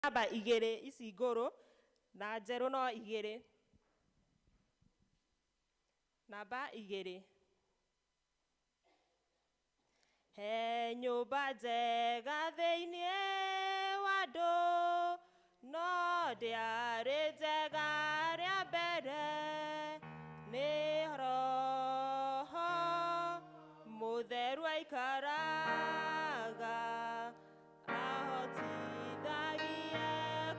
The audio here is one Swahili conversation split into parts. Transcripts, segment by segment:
namba 2 ici ngũrũ na njerũ no 2. Namba 2. He nyũmba njega thĩinĩ wa andũ, no ndĩarĩ njega rĩa mbere, nĩ roho mũtheru aikaraga ahotithagie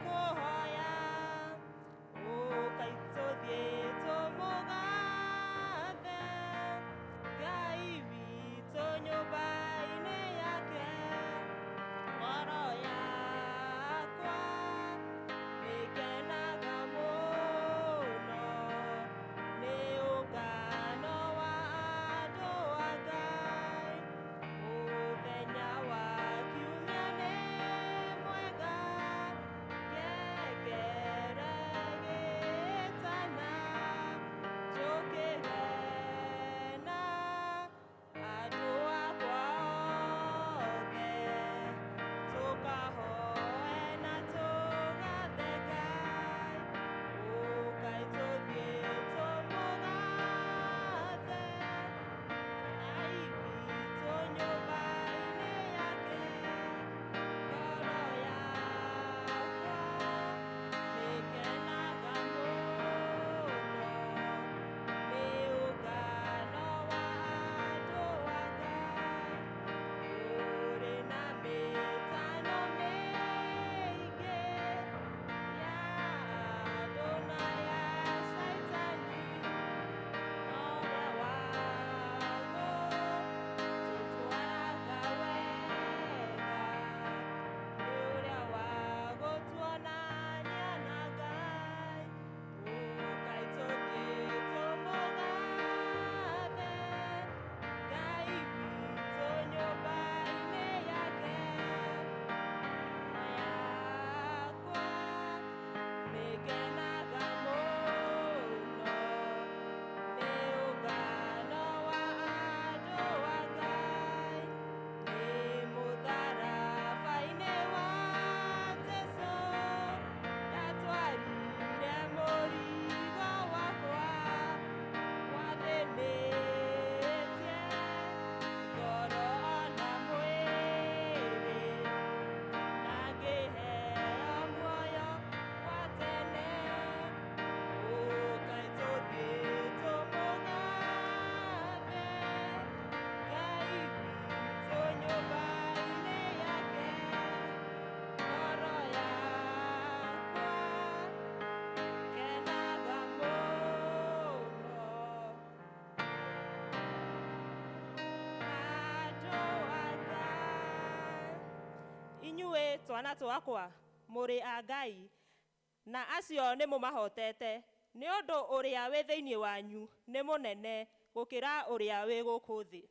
kũhoya, ũkai tũthiĩ tũmũgathe Ngai witũ nyũmba-inĩ yake. Ngoro yakwa nĩkenaga mũno nĩ ũngano wa andũ a Ngai. Mũthenya wa kiumia nĩ mwega, ngengere gĩtana, njũkĩre na andũ akwa othe, tũkahoe na tũgathe Ngai. Ũkai tũthiĩ tũmũgathe Ngai witũ nyũmba-inĩ yake. Ngoro yakwa nĩkenaga mũno nĩ ũngano wa andũ a Ngai. Ũrĩ na mĩtano mĩingĩ ya andũ na ya Saitani, no ũrĩa wago tũtwaraga wega, nĩ ũrĩa wagũtuonania na Ngai. Ũkai tũthiĩ tũmũgathe Ngai witũ nyũmba-inĩ yake. Yakwa nĩngenaga mũno nĩ ũngano wa andũ a Ngai. Nĩ mũtharaba-inĩ wa Jesũ ndatwarire mũrigo wakwa, wathĩnĩtie ngoro ona mwĩrĩ, na ngĩheo muoyo wa tene. Ũkai tũthiĩ tũmũgathe Ngai witũ nyũmba-inĩ yake. Ngoro yakwa kenaga mũno andũ a Ngai. Inyuĩ twana twakwa mũrĩ a Ngai, na acio nĩ mũmahotete, nĩ ũndũ ũrĩa wĩ thĩinĩ wanyu nĩ mũnene gũkĩra ũrĩa wĩ gũkũ thĩ.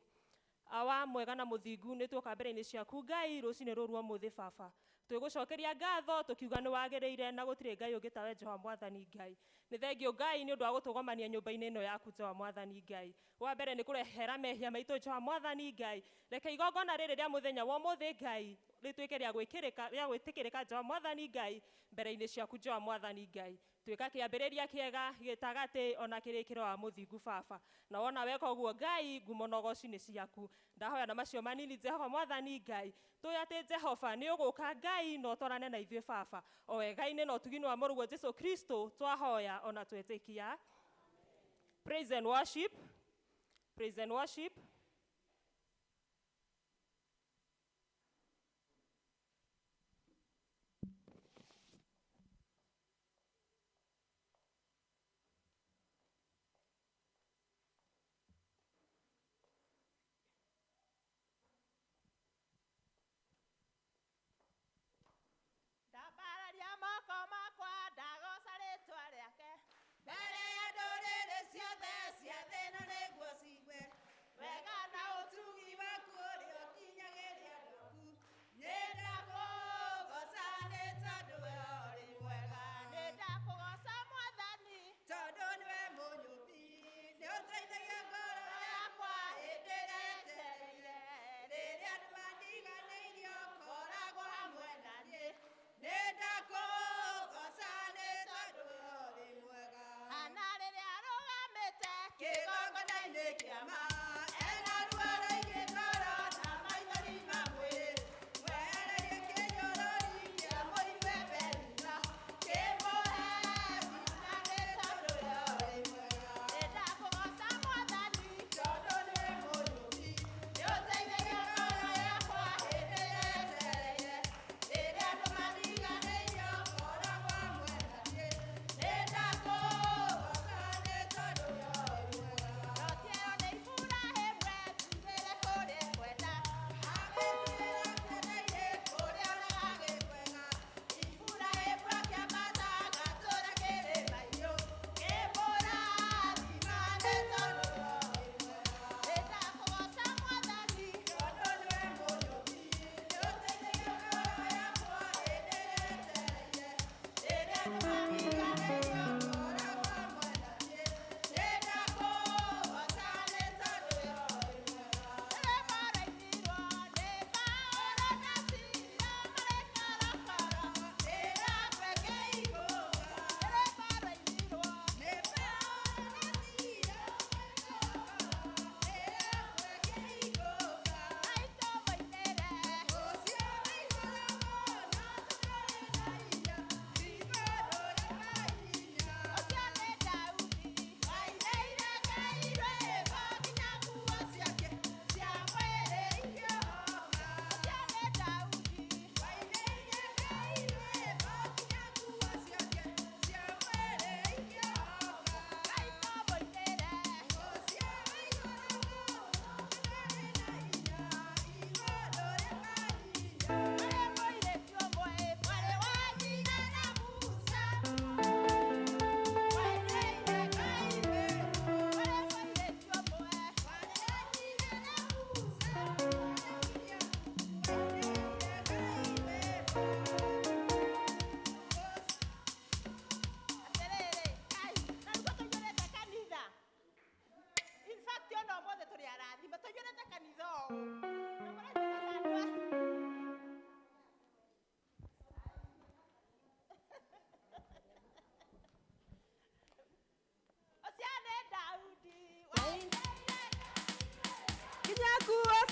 Awa mwega na mũthingu nĩ tuoka mbere-inĩ ciaku Ngai rũcinĩ rũrũ ũmũthĩ Baba, twĩgũcokeria ngatho tũkiuga nĩ wagĩrĩire na gũtirĩ Ngai ũngĩ tawe Jehova Mwathani Ngai. Nĩ thengio Ngai nĩ ũndũ wa gũtũgomania nyũmba-inĩ ĩno yaku Jehova Mwathani Ngai. Wa mbere nĩ kũrehera mehia maitũ Jehova Mwathani Ngai, reke igongona rĩrĩ rĩa mũthenya wa ũmũthĩ Ngai rĩtuĩke rĩa gwĩtĩkĩrĩka Jehova Mwathani Ngai mbere-inĩ ciaku Jehova Mwathani Ngai. Tuĩka kĩambĩrĩria kĩega, gĩtagatĩ ona kĩrĩkĩro wa mũthingu Baba, na wona weka ũguo Ngai ngumo na ũgooci nĩ ciaku. Ndahoya na macio manini Jehova Mwathani Ngai, tũĩ atĩ Jehova nĩ ũgũka Ngai na ũtwarane na ithuĩ Baba, o wega-inĩ na ũtugi-inĩ wa mũrũguo Jesũ Kristo twahoya ona twetĩkia. Praise and worship. Praise and worship. Ndambararia moko makwa ndagoca rĩtwa rĩake mbere ya ndũrĩrĩ ciothe cia thĩ ĩno nĩguo cigue wega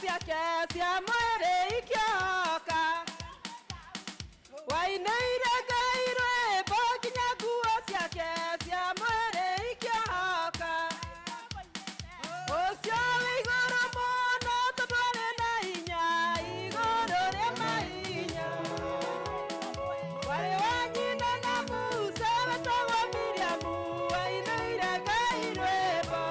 ciake cia mwĩrĩ ikĩhoka wainĩire Ngai rwĩmbo nginya nguo ciake cia mwĩrĩ ikĩhoka ũcio wĩ igũrũ mũno tondũ arĩ na hinya igũrũ rĩa mahinya warĩ wa nyina na Musa wetagwo Miriamu wainĩire Ngai rwĩmbo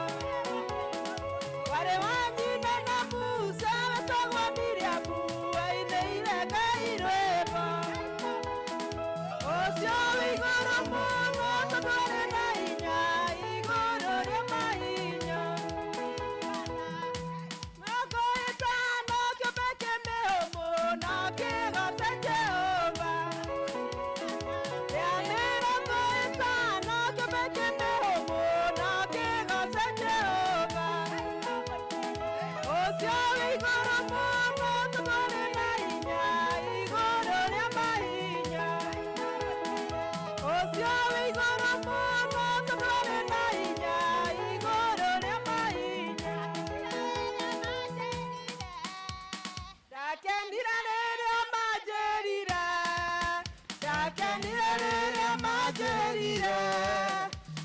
warĩ wa nyina na Musa wetagwo Miriamu wainĩire Ngai rwĩmbo ũcio wĩ igũrũ mũno tondũ arĩ na hinya igũrũ rĩa mahinya mĩrongo ĩtano kĩũmbe kĩmĩhũmũ na kĩgoce Jehova rĩa mĩrongo ĩtano kĩũmbe kĩmĩhũmũ na kĩgoce Jehova ũcio wĩ igũrũ mũno tondũ arĩ na hinya igũrũ rĩa mahinya ũcio wĩ igũrũ mũno tondũ arĩ na hinya igũrũ rĩa mahinya ndakenire rĩrĩa manjĩrire ndakenire rĩrĩa manjĩrire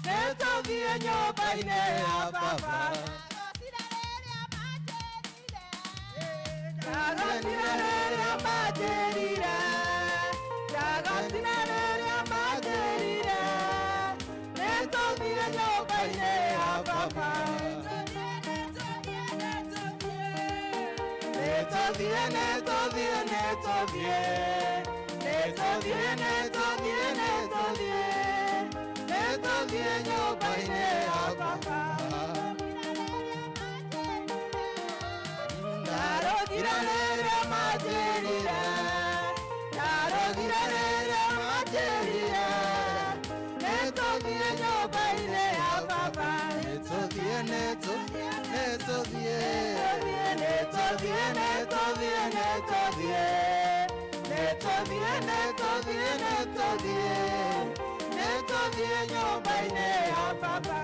nĩtũthiĩ nyũmba-inĩ ya baba ndagocire rĩrĩa manjĩrire ndagocire rĩrĩa manjĩrire nĩtũthiĩ nyũmba-inĩ ya baba nĩtũthiĩ nĩtũthiĩ nĩtũthiĩ nĩtũthiĩ nĩtũthiĩ nĩtũthiĩ nĩtũthiĩ nyũmba-inĩ ya baba ndarũgire rĩrĩa manjĩrire ndarũgire rĩrĩa manjĩrire nĩtũthiĩ nyũmba-inĩ ya baba nĩtũthiĩ nĩtũthiĩ nĩtũthiĩ nĩtũthiĩ nĩtũthiĩ nĩtũthiĩ nĩtũthiĩ nĩtũthiĩ nĩtũthiĩ nĩtũthiĩ nyũmba-inĩ ya baba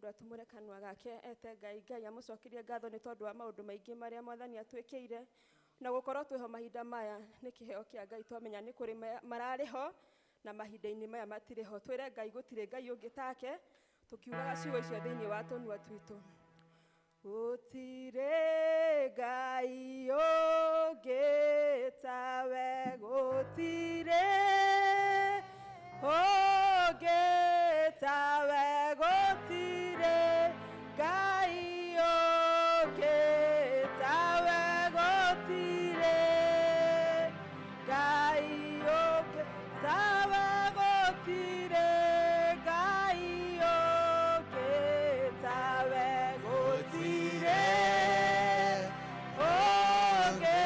atumũre kanua gake ete Ngai amũcokerie ngatho nĩ tondũ wa maũndũ maingĩ marĩa Mwathani atwĩkĩire na gũkorwo twĩho mahinda maya nĩ kĩheo kĩa Ngai twamenya nĩ kũrĩ mararĩ ho na mahinda-inĩ maya matirĩ ho. Twĩre Ngai gũtirĩ Ngai ũngĩ take, tũkiugaga ciugo icio thĩinĩ wa tũnua twitũ. Gũtirĩ Ngai ũngĩ tawe, gũtirĩ ũngĩ tawe, gũtirĩ Ngai ũngĩ tawe, gũtirĩ Ngai ũngĩ tawe, gũtirĩ Ngai ũngĩ tawe, gũtirĩ ũngĩ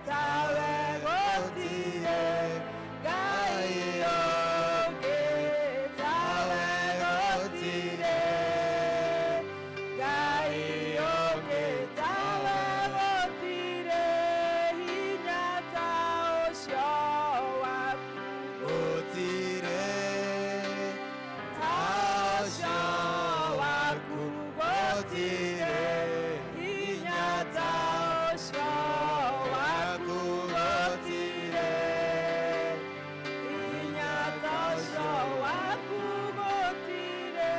tawe, gũtirĩ Ngai ũngĩ tawe, gũtirĩ Ngai ũngĩ tawe, gũtirĩ hinya ta ũcio waku, gũtirĩ ta ũcio waku, gũtirĩ hinya ta ũcio waku, gũtirĩ hinya ta ũcio waku, gũtirĩ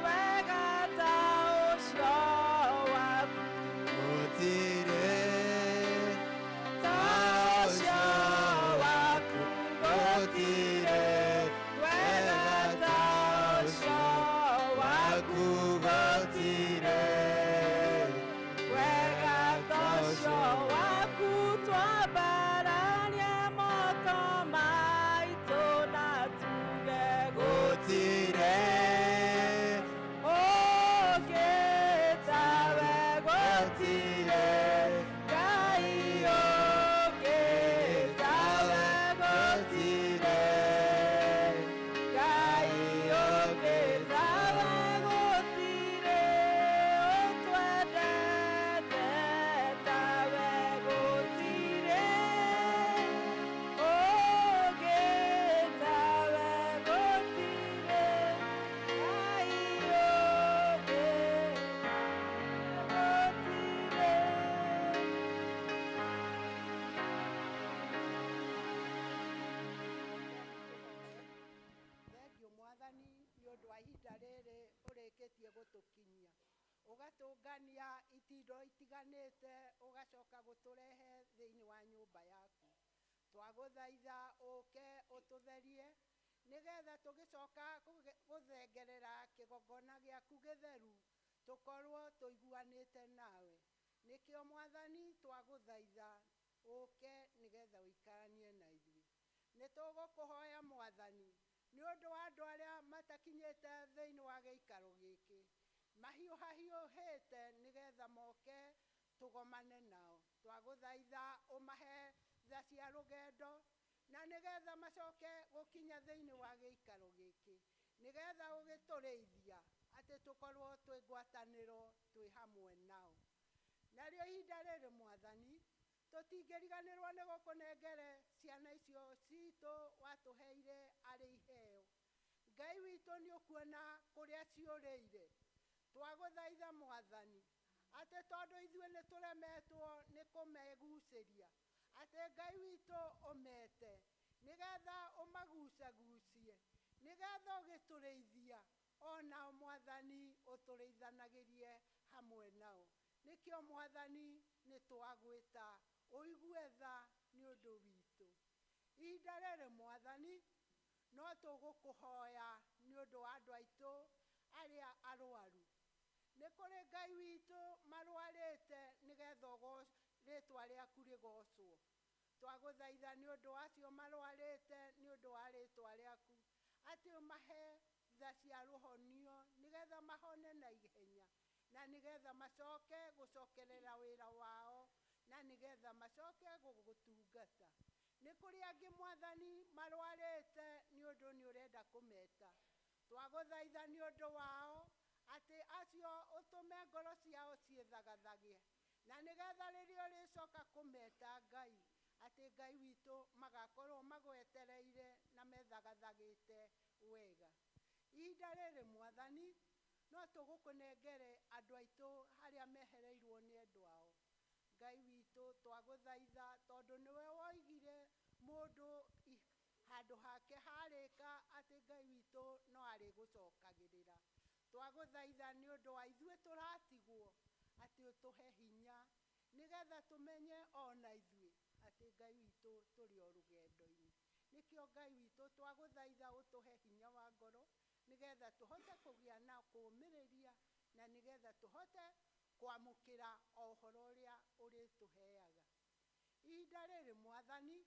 wega ta ũcio waku, gũtirĩ ta ũcio waku, gũtirĩ wega ta ũcio waku, gũtirĩ wega ta ũcio waku. Twambaranie moko maitũ na tuge gũtirĩ ũngĩ tawe, gũtirĩ Ngai ũngĩ tawe, gũtirĩ Ngai ũngĩ tawe, gũtirĩ ũtwendete tawe, gũtirĩ ũngĩ tawe, gũtirĩ Ngai ũngĩ, Thengiũ Mwathani nĩ ũndũ wa ihinda rĩrĩ ũrĩkĩtie gũtũkinyia, ũgatũngania itindo itiganĩte, ũgacoka gũtũrehe thĩinĩ wa nyũmba yaku. Twagũthaitha ũke ũtũtherie, nĩgetha tũgĩcoka gũthengerera kĩgongona gĩaku gĩtheru, tũkorwo tũiguanĩte nawe. Nĩkĩo Mwathani twagũthaitha ũke nĩgetha ũikaranie na ithuĩ. Nĩ tũgũkũhoya Mwathani nĩ ũndũ wa andũ arĩa matakinyĩte thĩinĩ wa gĩikaro gĩkĩ, mahiũhahiũhĩte nĩgetha moke tũgomane nao. Twagũthaitha ũmahe tha cia rũgendo, na nĩgetha macoke gũkinya thĩinĩ wa gĩikaro gĩkĩ, nĩgetha ũgĩtũrĩithia atĩ tũkorwo twĩ ngwatanĩro twĩ hamwe nao. Narĩo ihinda rĩrĩ Mwathani, tũtingĩriganĩrwo nĩ gũkũnengere ciana icio citũ watũheire arĩ iheo. Ngai witũ nĩ ũkuona kũrĩa ciũrĩire. Twagũthaitha Mwathani atĩ tondũ ithuĩ nĩ tũremetwo nĩ kũmegucĩria, atĩ Ngai witũ ũmete nĩgetha ũmagucagucie, nĩgetha ũgĩtũrĩithia onao Mwathani ũtũrĩithanagĩrie hamwe nao. Nĩkĩo Mwathani nĩ twagwĩta ũigue tha nĩ ũndũ witũ. Ihinda rĩrĩ Mwathani no tũgũkũhoya nĩ ũndũ wa andũ aitũ arĩa arwaru. Nĩ kũrĩ Ngai witũ marwarĩte nĩgetha rĩtwa rĩaku rĩgocwo. Twagũthaitha nĩ ũndũ wacio marwarĩte nĩ ũndũ wa rĩtwa rĩaku, atĩ ũmahe tha cia rũhonio nĩgetha mahone na ihenya, na nĩgetha macoke gũcokerera wĩra wao, na nĩgetha macoke gũgũtungata. Nĩ kũrĩ angĩ Mwathani marwarĩte nĩ ũndũ nĩ ũrenda kũmeta. Twagũthaitha nĩ ũndũ wao atĩ acio ũtũme ngoro ciao ciĩthagathage, na nĩgetha rĩrĩa ũrĩcoka kũmeta Ngai, atĩ Ngai witũ magakorwo magwetereire na methagathagĩte wega. Ihinda rĩrĩ Mwathani no tũgũkũnengere andũ aitũ harĩa mehereirwo nĩ endwa ao. Ngai witũ twagũthaitha tondũ nĩwe woigire mũndũ handũ hake harĩka atĩ Ngai witũ no arĩgũcokagĩrĩra. Twagũthaitha nĩ ũndũ wa ithuĩ tũratigwo atĩ ũtũhe hinya nĩgetha tũmenye ona ithuĩ atĩ Ngai witũ tũrĩ o rũgendo-inĩ. Nĩkĩo Ngai witũ twagũthaitha ũtũhe hinya wa ngoro nĩgetha tũhote kũgĩa na kũũmĩrĩria na nĩgetha tũhote kwamũkĩra o ũhoro ũrĩa ũrĩtũheaga. Ihinda rĩrĩ Mwathani,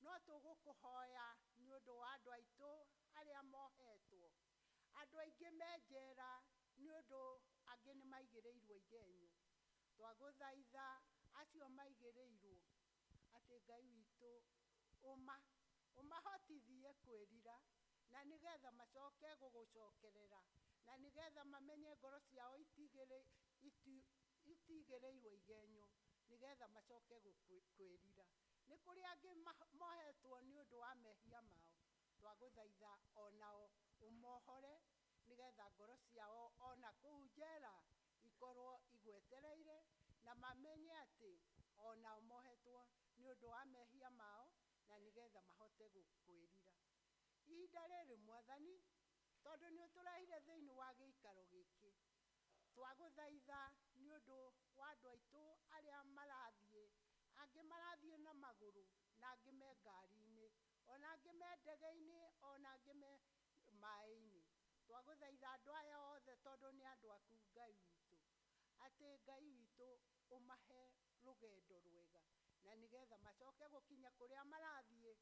no tũgũkũhoya nĩ ũndũ wa andũ aitũ arĩa mohetwo. Andũ aingĩ me njera nĩ ũndũ angĩ nĩ maigĩrĩirwo igenyo. Twagũthaitha acio maigĩrĩirwo atĩ Ngai witũ ũmahotithie kwĩrira na nĩgetha macoke gũgũcokerera na nĩgetha mamenye ngoro ciao itigĩrĩirwo igenyo nĩgetha macoke kwĩrira. Nĩ kũrĩ angĩ mohetwo nĩ ũndũ wa mehia mao. Twagũthaitha onao ũmohore nĩgetha ngoro ciao ona kũu njera ikorwo igwetereire na mamenye atĩ onao mohetwo nĩ ũndũ wa mehia mao na nĩgetha mahote kwĩrira. Ihinda rĩrĩ Mwathani, tondũ nĩ ũtũrehire thĩinĩ wa gĩikaro gĩkĩ, twagũthaitha nĩ ũndũ wa andũ aitũ arĩa marathiĩ, angĩ marathiĩ na magũrũ na angĩ me ngari-inĩ, ona angĩ me ndege-inĩ, ona angĩ me maĩ-inĩ. Twagũthaitha andũ aya othe tondũ nĩ andũ aku Ngai witũ, atĩ Ngai witũ ũmahe rũgendo rwega na nĩgetha macoke gũkinya kũrĩa marathiĩ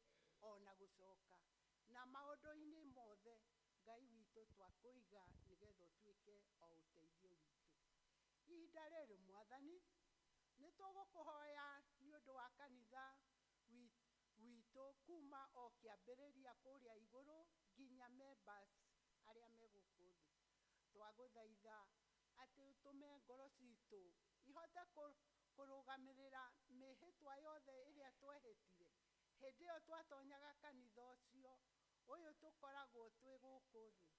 ona gũcoka. Na maũndũ-inĩ mothe Ngai witũ twakũiga nĩgetha ũtuĩke o ũteithio witũ. Ihinda rĩrĩ Mwathani, nĩ tũgũkũhoya nĩ ũndũ wa kanitha witũ kuma o kĩambĩrĩria kũrĩa igũrũ nginya members arĩa me gũkũ thĩ. Twagũthaitha atĩ ũtũme ngoro citũ ihote kũrũgamĩrĩra mĩhĩtwa yothe ĩrĩa twehĩtire hĩndĩ ĩyo twatonyaga kanitha ũcio ũyũ tũkoragwo twĩ gũkũ thĩ,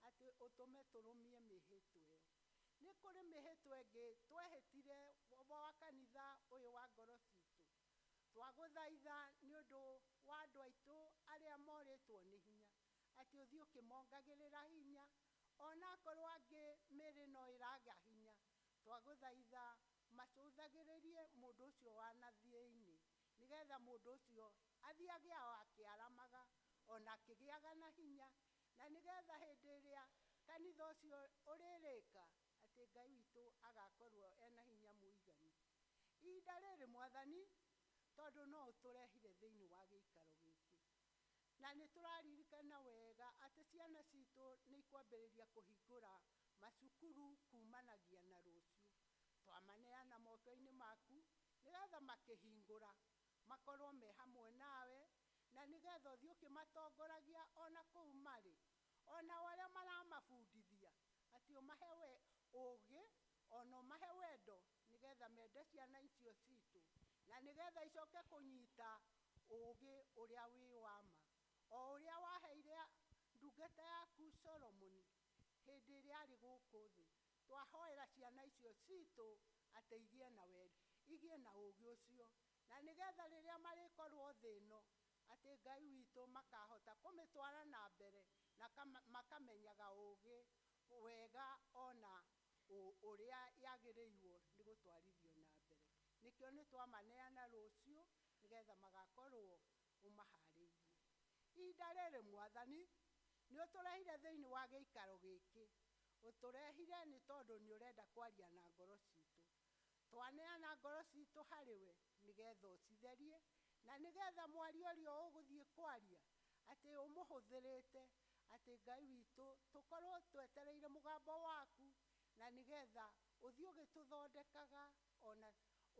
atĩ ũtũme tũrũmie mĩhĩtwa ĩyo. Nĩ kũrĩ mĩhĩtwa ĩngĩ twehĩtire wa kanitha ũyũ wa ngoro citũ. Twagũthaitha nĩ ũndũ wa andũ aitũ arĩa morĩtwo nĩ hinya, atĩ ũthiĩ ũkĩmongagĩrĩra hinya, ona akorwo angĩ mĩĩrĩ no ĩraga hinya. Twagũthaitha macũthagĩrĩrie mũndũ ũcio wa nathĩ-inĩ nĩgetha mũndũ ũcio athiage akĩaramaga ona akĩgĩaga na hinya, na nĩgetha hĩndĩ ĩrĩa kanitha ũcio ũrĩrĩka atĩ Ngai witũ agakorwo ena hinya mũiganu. Ihinda rĩrĩ Mwathani, tondũ no ũtũrehire thĩinĩ wa gĩikaro gĩkĩ, na nĩ tũraririkana wega atĩ ciana citũ nĩ ikwambĩrĩria kũhingũra macukuru kumanagia na rũciũ. Twamaneana moko-inĩ maku nĩgetha makĩhingũra makorwo me hamwe nawe na nĩgetha ũthiĩ ũkĩmatongoragia ona kũu marĩ, ona arĩa maramabundithia atĩ ũmahe ũũgĩ ona ũmahe wendo nĩgetha mende ciana icio citũ na nĩgetha icoke kũnyita ũũgĩ ũrĩa wĩ wa ma, o ũrĩa waheire ndungata yaku Solomoni hĩndĩ ĩrĩa arĩ gũkũ thĩ. Twahoera ciana icio citũ atĩ igĩe na ũũgĩ ũcio, na nĩgetha rĩrĩa marĩkorwo thĩ ĩno atĩ Ngai witũ makahota kũmĩtwara na mbere na makamenyaga ũũgĩ wega ona ũrĩa yagĩrĩirwo nĩ gũtwarithio na mbere. Nĩkĩo nĩ twamaneana rũciũ nĩgetha magakorwo ũmaharĩirie. Ihinda rĩrĩ Mwathani, nĩ ũtũrehire thĩinĩ wa gĩikaro gĩkĩ, ũtũrehire nĩ tondũ nĩ ũrenda kwaria na ngoro citũ. Twaneana ngoro citũ harĩ we nĩgetha ũcitherie na nĩgetha mwaria ũrĩa ũgũthiĩ kwaria atĩ ũmũhũthĩrĩte atĩ Ngai witũ tũkorwo twetereire mũgambo waku na nĩgetha ũthiĩ ũgĩtũthondekaga ona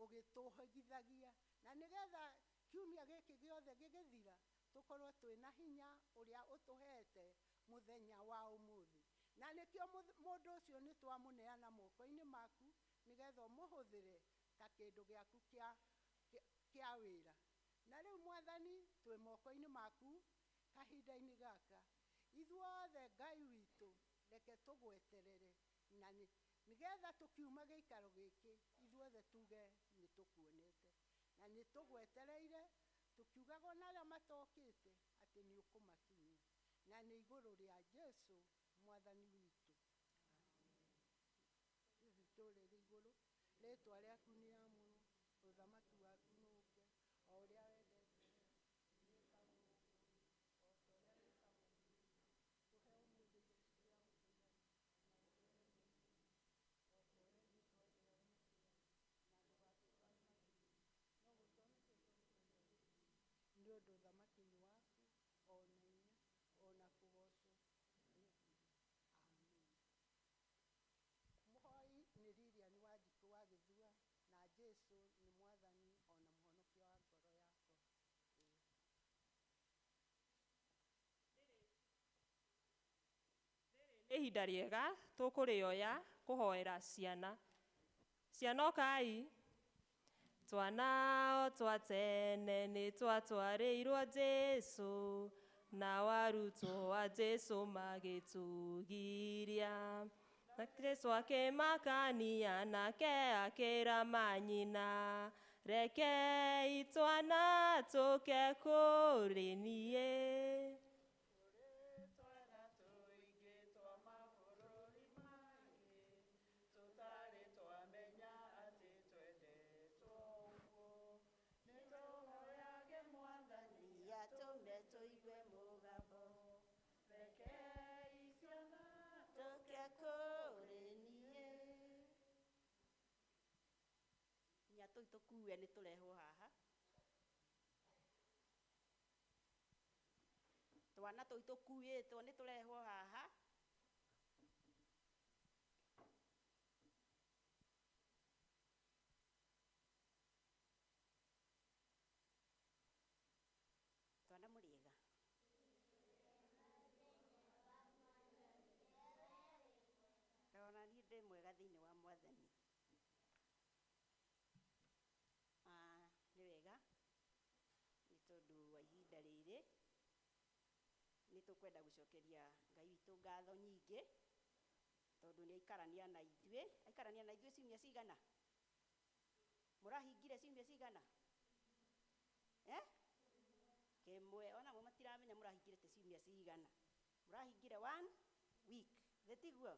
ũgĩtũhĩgithagia, na nĩgetha kiumia gĩkĩ gĩothe gĩgĩthira tũkorwo twĩna hinya ũrĩa ũtũhete mũthenya wa ũmũthĩ. Na nĩkĩo mũndũ ũcio nĩ twamũneana moko-inĩ maku nĩgetha ũmũhũthĩre ta kĩndũ gĩaku kĩa wĩra. Na rĩu Mwathani, twĩ moko-inĩ maku kahinda-inĩ gaka, ithuothe Ngai witũ reke tũgweterere na nĩgetha tũkiuma gĩikaro gĩkĩ ithuothe tuge nĩ tũkuonete na nĩ tũgwetereire, tũkiugaga ona arĩa matokĩte atĩ atĩ nĩ ũkũmakinyia na nĩ igũrũ rĩa Jesu mwathani witũ. Rĩtũ rĩrĩ igũrũ, rĩtwa rĩaku nĩ amũrwo, ũthamaki waku nũke, o ũrĩa wendete wĩkagwo o ta ũrĩa wĩkagwo igũrũ. Tũhe ũmũthĩ irio cia mũthenya, na ũtũhe mĩrigo o ta ũrĩa ithuĩ twagĩra mĩrigo, na ndũgatũtware mathĩna, no gũtũhonokia tũrĩ nĩ ũndũ ũthamaki nĩ waku, o na hinya, o na kũgocwo nĩ ũtheri. Amen. Mũhoi nĩ Lilian wa GIK wa Gĩthua, na Jesu nĩ mwathani o na mũhonokia wa ngoro yakwa. Nĩ ihinda rĩega tũkũrĩoya kũhoera ciana. Ciana okai. Twana o twa tene nĩ twatwarĩirwo Jesu, na arutwo a Jesu magĩtugiria. Na Jesu akĩmakania nake akĩra manyina, rekei twana tũke kũrĩ niĩ. Tũigue mũgambo, rekei ciana tũke kũrĩ niĩ. Nya tũi tũkue nĩ tũrehwo haha. Twana tũi tũkuĩtwo nĩ tũrehwo haha. Twana mũrĩega. Ona niĩ ndĩ mwega thĩinĩ wa mwathani. Nĩ wega nĩ tondũ wa ihinda rĩrĩ nĩ tũkwenda gũcokeria Ngai witũ ngatho nyingĩ, tondũ nĩ aikarania na ithuĩ. Aikarania na ithuĩ ciumia cigana? Mũrahingire ciumia cigana? Kĩmwe. Ona mo matiramenya mũrahingire ciumia cigana. Mũrahingire 1 week. Thĩtiguo?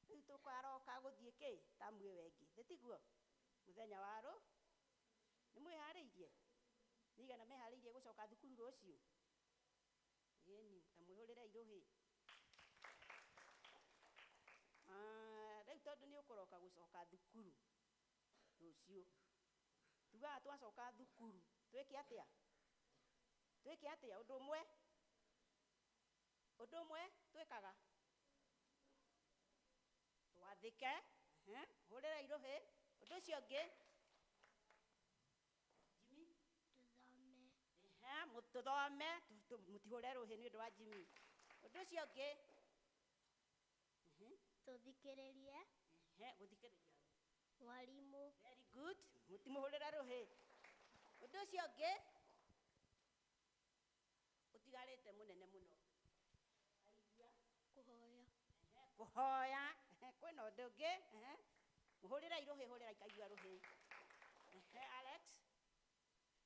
Rĩu tũkaroka gũthiĩ kĩ? Tamu ĩyo ĩngĩ. Thĩtiguo? Mũthenya wa rũ? Nĩ mwĩharĩirie? Nĩ igana meharĩirie gũcoka thukuru rũciũ? Ĩni, ta mwĩhũrĩre irũhĩ. Rĩu tondũ nĩ ũkũroka gũcoka thukuru rũciũ, tugaga twacoka thukuru twĩke atĩa? Twĩke atĩa? Ũndũ ũmwe? Ũndũ ũmwe twĩkaga? Twathĩke, hũrĩra irũhĩ. Ũndũ ũcio ũngĩ? Jimmy? Tũthome. Tũthome, mũtihũre rũhĩ nĩ ũndũ wa Jimmy. Ũndũ ũcio ũngĩ? Tũthikĩrĩrie. Gũthikĩrĩria mwarimũ. Very good. Mũtimũhũrĩra rũhĩ. Ũndũ ũcio ũngĩ? Ũtigarĩte mũnene mũno. Aigua? Kũhoya. Kũhoya. Kwĩna ũndũ ũngĩ? Mũhũrĩra irũhĩ, hũrĩra ikaigua rũhĩ. Alex?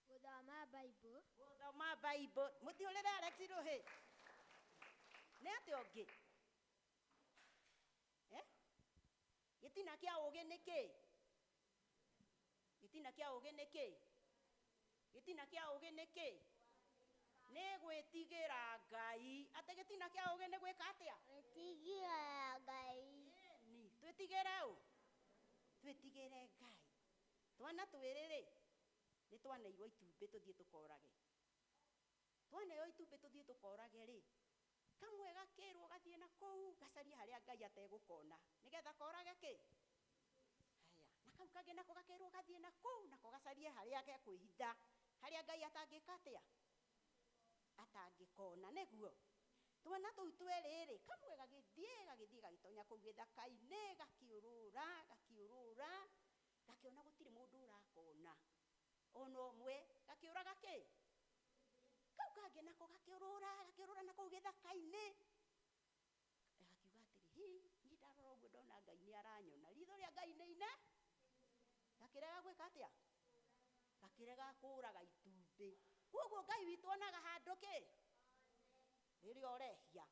Gũthoma Bible. Gũthoma Bible. Mũtihũrĩre Alex rũhĩ. Nĩ atĩa ũngĩ? Gĩtina kĩa ũgĩ nĩ kĩ? Gĩtina kĩa ũgĩ nĩ kĩ? Gĩtina kĩa ũgĩ nĩ kĩ? Nĩ gwĩtigĩra Ngai. Atĩ gĩtina kĩa ũgĩ nĩ gwĩka atĩa? Gwĩtigĩra Ngai. Ni, twĩtigĩre ũ? Twĩtigĩre Ngai. Twana twĩrĩ nĩ twaneirwo itumbĩ tũthiĩ tũkorage. Twaneirwo itumbĩ tũthiĩ tũkorage rĩ, kamwe gakĩrwo gathiĩ na kũu gacarie harĩa Ngai ategũkona, nĩgetha korage kĩ? Haya, na kau kangĩ nako gakĩrwo gathiĩ na kũu nako gacarie harĩa gekwĩhitha, harĩa Ngai atangĩka atĩa? Atangĩkona. Nĩguo twana tũu twĩrĩ kamwe gagĩthiĩ gagĩtonya kũu gĩthaka-inĩ, gakiũrũra gakĩona gũtirĩ mũndũ ũrakona ona ũmwe, gakĩũraga kĩ? Kau kangĩ nako gakĩũrũra na kũu gĩthaka-inĩ, gakiuga atĩrĩ, niĩ ndarora ũguo ndona Ngai nĩ aranyona, ritho rĩa Ngai nĩ ine. Gakĩrega gwĩka atĩa? Gakĩrega kũũraga itumbĩ. Koguo Ngai witũ onaga handũ kĩ? rĩrĩa ũrehia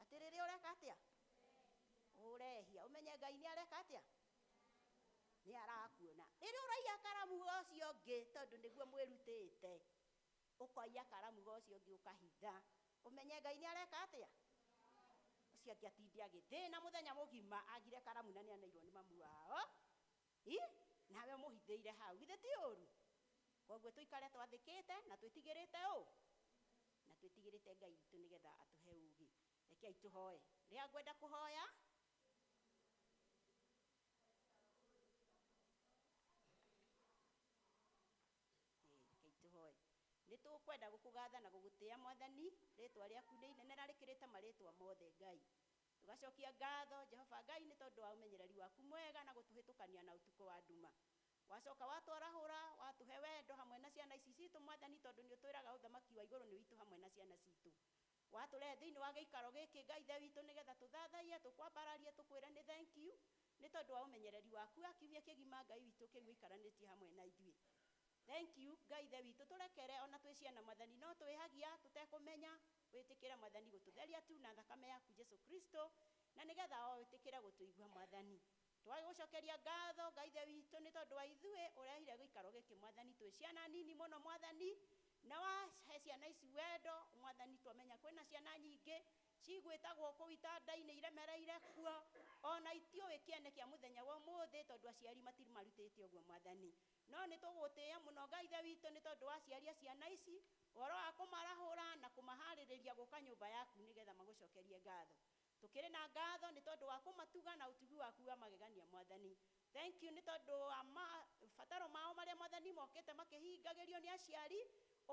atĩrĩrĩ ũreka atĩa ũrehia ũmenye Ngai nĩ areka atĩa nĩ arakuona rĩrĩa ũraiya karamu ũcio ũngĩ tondũ nĩguo mwĩrutĩte ũkoiya karamu ũcio ũngĩ ũkahitha ũmenye Ngai nĩ areka atĩa ũcio angĩ atinde agĩthĩna mũthenya mũgima agire karamu na nĩaneirwo nĩ mamu wao nawe mũhithĩire hau githĩ ti ũru koguo tũikare twathĩkĩte na twĩtigĩrĩte na twĩtigĩrĩte Ngai witũ nĩgetha atũhe ũgĩ rekei tũhoe rĩa ngwenda kũhoya rekei tũhoe nĩ tũkwenda gũkũgatha na gũgũtĩĩa Mwathani rĩtwa rĩaku nĩ inene na rĩkĩrĩte marĩtwa mothe Ngai tugacokia ngatho Jehova Ngai nĩ tondũ wa ũmenyereri waku mwega na gũtũhĩtũkania na ũtukũ wa nduma wacoka watwarahũra watuhe wendo hamwe na ciana ici citũ Mwathani tondũ nĩ ũtwĩraga ũthamaki wa igũrũ nĩ witũ hamwe na ciana citũ watũrehe thĩinĩ wa gĩikaro gĩkĩ Ngai ithe witũ nĩgetha tũthathaie tũkwambararie tũkwĩre nĩ thank you nĩ tondũ wa ũmenyereri waku akiumia kĩgima Ngai witũ kĩu ikaranĩtie hamwe na ithuĩ thank you Ngai ithe witũ tũrekere ona twĩ ciana Mwathani no twĩhagia tũtekũmenya wĩtĩkĩre Mwathani gũtũtheria tu na thakame yaku Jesu Kristo na nĩgetha o wĩtĩkĩre gũtũigua Mwathani twagũcokeria ngatho Ngai ithe witũ nĩ tondũ wa ithuĩ ũrehire gĩikaro gĩkĩ Mwathani twĩ ciana nini mũno Mwathani na wahe ciana ici wendo Mwathani twamenya kwĩna ciana nyingĩ cigwĩtagwo kũu itanda-inĩ iremereire kuo ona itiũĩ kĩene kĩa mũthenya wa ũmũthĩ tondũ aciari matimarutĩte ũguo Mwathani no nĩ tũgũtĩĩa mũno Ngai ithe witũ nĩ tondũ wa ciaria ciana ici ũhoro wa kũmarahũra na kũmaharĩrĩria gũka nyũmba yaku nĩgetha magũcokerie ngatho tũkĩrĩ na ngatho nĩ tondũ wa kũmatuga na ũtugi waku wa magegania Mwathani thank you nĩ tondũ wa mabataro mao marĩa Mwathani mokĩte makĩhingagĩrio nĩ aciari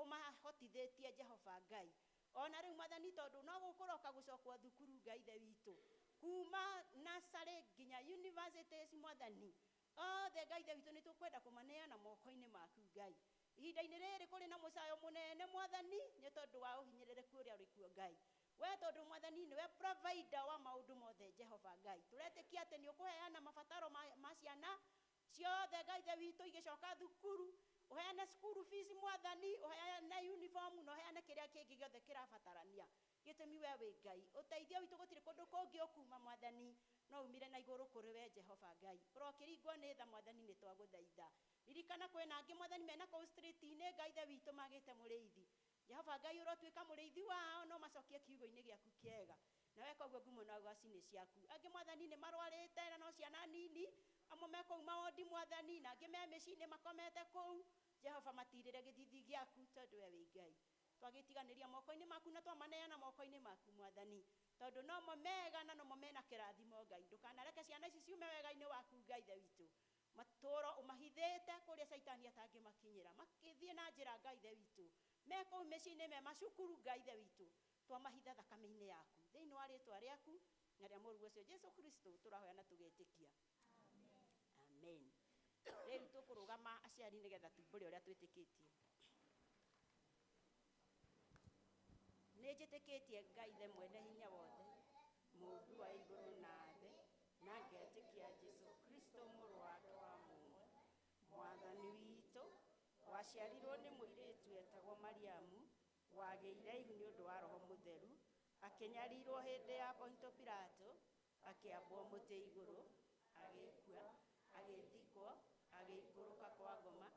ũmahotithĩtie Jehova Ngai ona rĩu Mwathani tondũ no gũkũroka gũcokwo thukuru Ngai ithe witũ kuma nursery nginya universities Mwathani othe Ngai ithe witũ nĩ tũkwenda kũmaneana moko-inĩ maku Ngai ihinda-inĩ rĩrĩ kũrĩ na mũcayo mũnene Mwathani nĩ tondũ wa ũhinyĩrĩrĩku ũrĩa ũrĩ kuo Ngai we tondũ Mwathani nĩwe provider wa maũndũ mothe Jehova Ngai tũretĩkia atĩ nĩ ũkũheana mabataro ma ciana ciothe Ngai ithe witũ igĩcoka thukuru ũheane school fees Mwathani ũheane uniform na ũheane kĩrĩa kĩngĩ gĩothe kĩrabatarania gĩtũmi we wĩ Ngai ũteithio witũ gũtirĩ kũndũ kũngĩ ũkuma Mwathani no umire na igũrũ kũrĩ we Jehova Ngai ũrokĩringwo nĩ tha Mwathani nĩ twagũthaitha ririkana kwĩna angĩ Mwathani mena kũu street-inĩ Ngai ithe witũ magĩte mũrĩithi Jehova Ngai ũrotuĩka mũrĩithi wao no macokie kiugo-inĩ gĩaku kĩega na weka ũguo ngumo na gwaci-inĩ ciaku angĩ Mwathani nĩ marwarĩte na no ciana nini amwe me kũu maũndĩ Mwathani na angĩ me mĩciĩ-inĩ makomete kũu Jehova matirĩre gĩthithi gĩaku tondũ we wĩ Ngai twagĩtiganĩria moko-inĩ maku na twamaneana moko-inĩ maku Mwathani tondũ no mo mega na no mo mena kĩrathimo Ngai ndũkanareke ciana ici ciume wega-inĩ waku Ngai ithe witũ matũũro ũmahithĩte kũrĩa caitani atangĩmakinyĩra makĩthiĩ na njĩra Ngai ithe witũ me kũu mĩciĩ-inĩ me macukuru Ngai ithe witũ twamahitha thakame-inĩ yaku thĩinĩ wa rĩtwa rĩaku na rĩa mũrũ ũcio Jesu Kristo tũrahoya na tũgetĩkia amen rĩu tũkũrũgama aciari nĩgetha tumbũre ũrĩa twĩtĩkĩtie nĩ njĩtĩkĩtie Ngai ithe mwene hinya wothe Mũmbi wa igũrũ na thĩ na ngetĩkia Jesu Kristo mũrũ wake wa mũmwe Mwathani witũ waciarirwo nĩ mũirĩtu etagwo Mariamu wagĩire ihu nĩ ũndũ wa Roho Mũtheru akĩnyarirwo hĩndĩ ya Ponto Pilato akĩambwo mũtĩ igũrũ agĩkua agĩthikwo agĩikũrũka kwa ngoma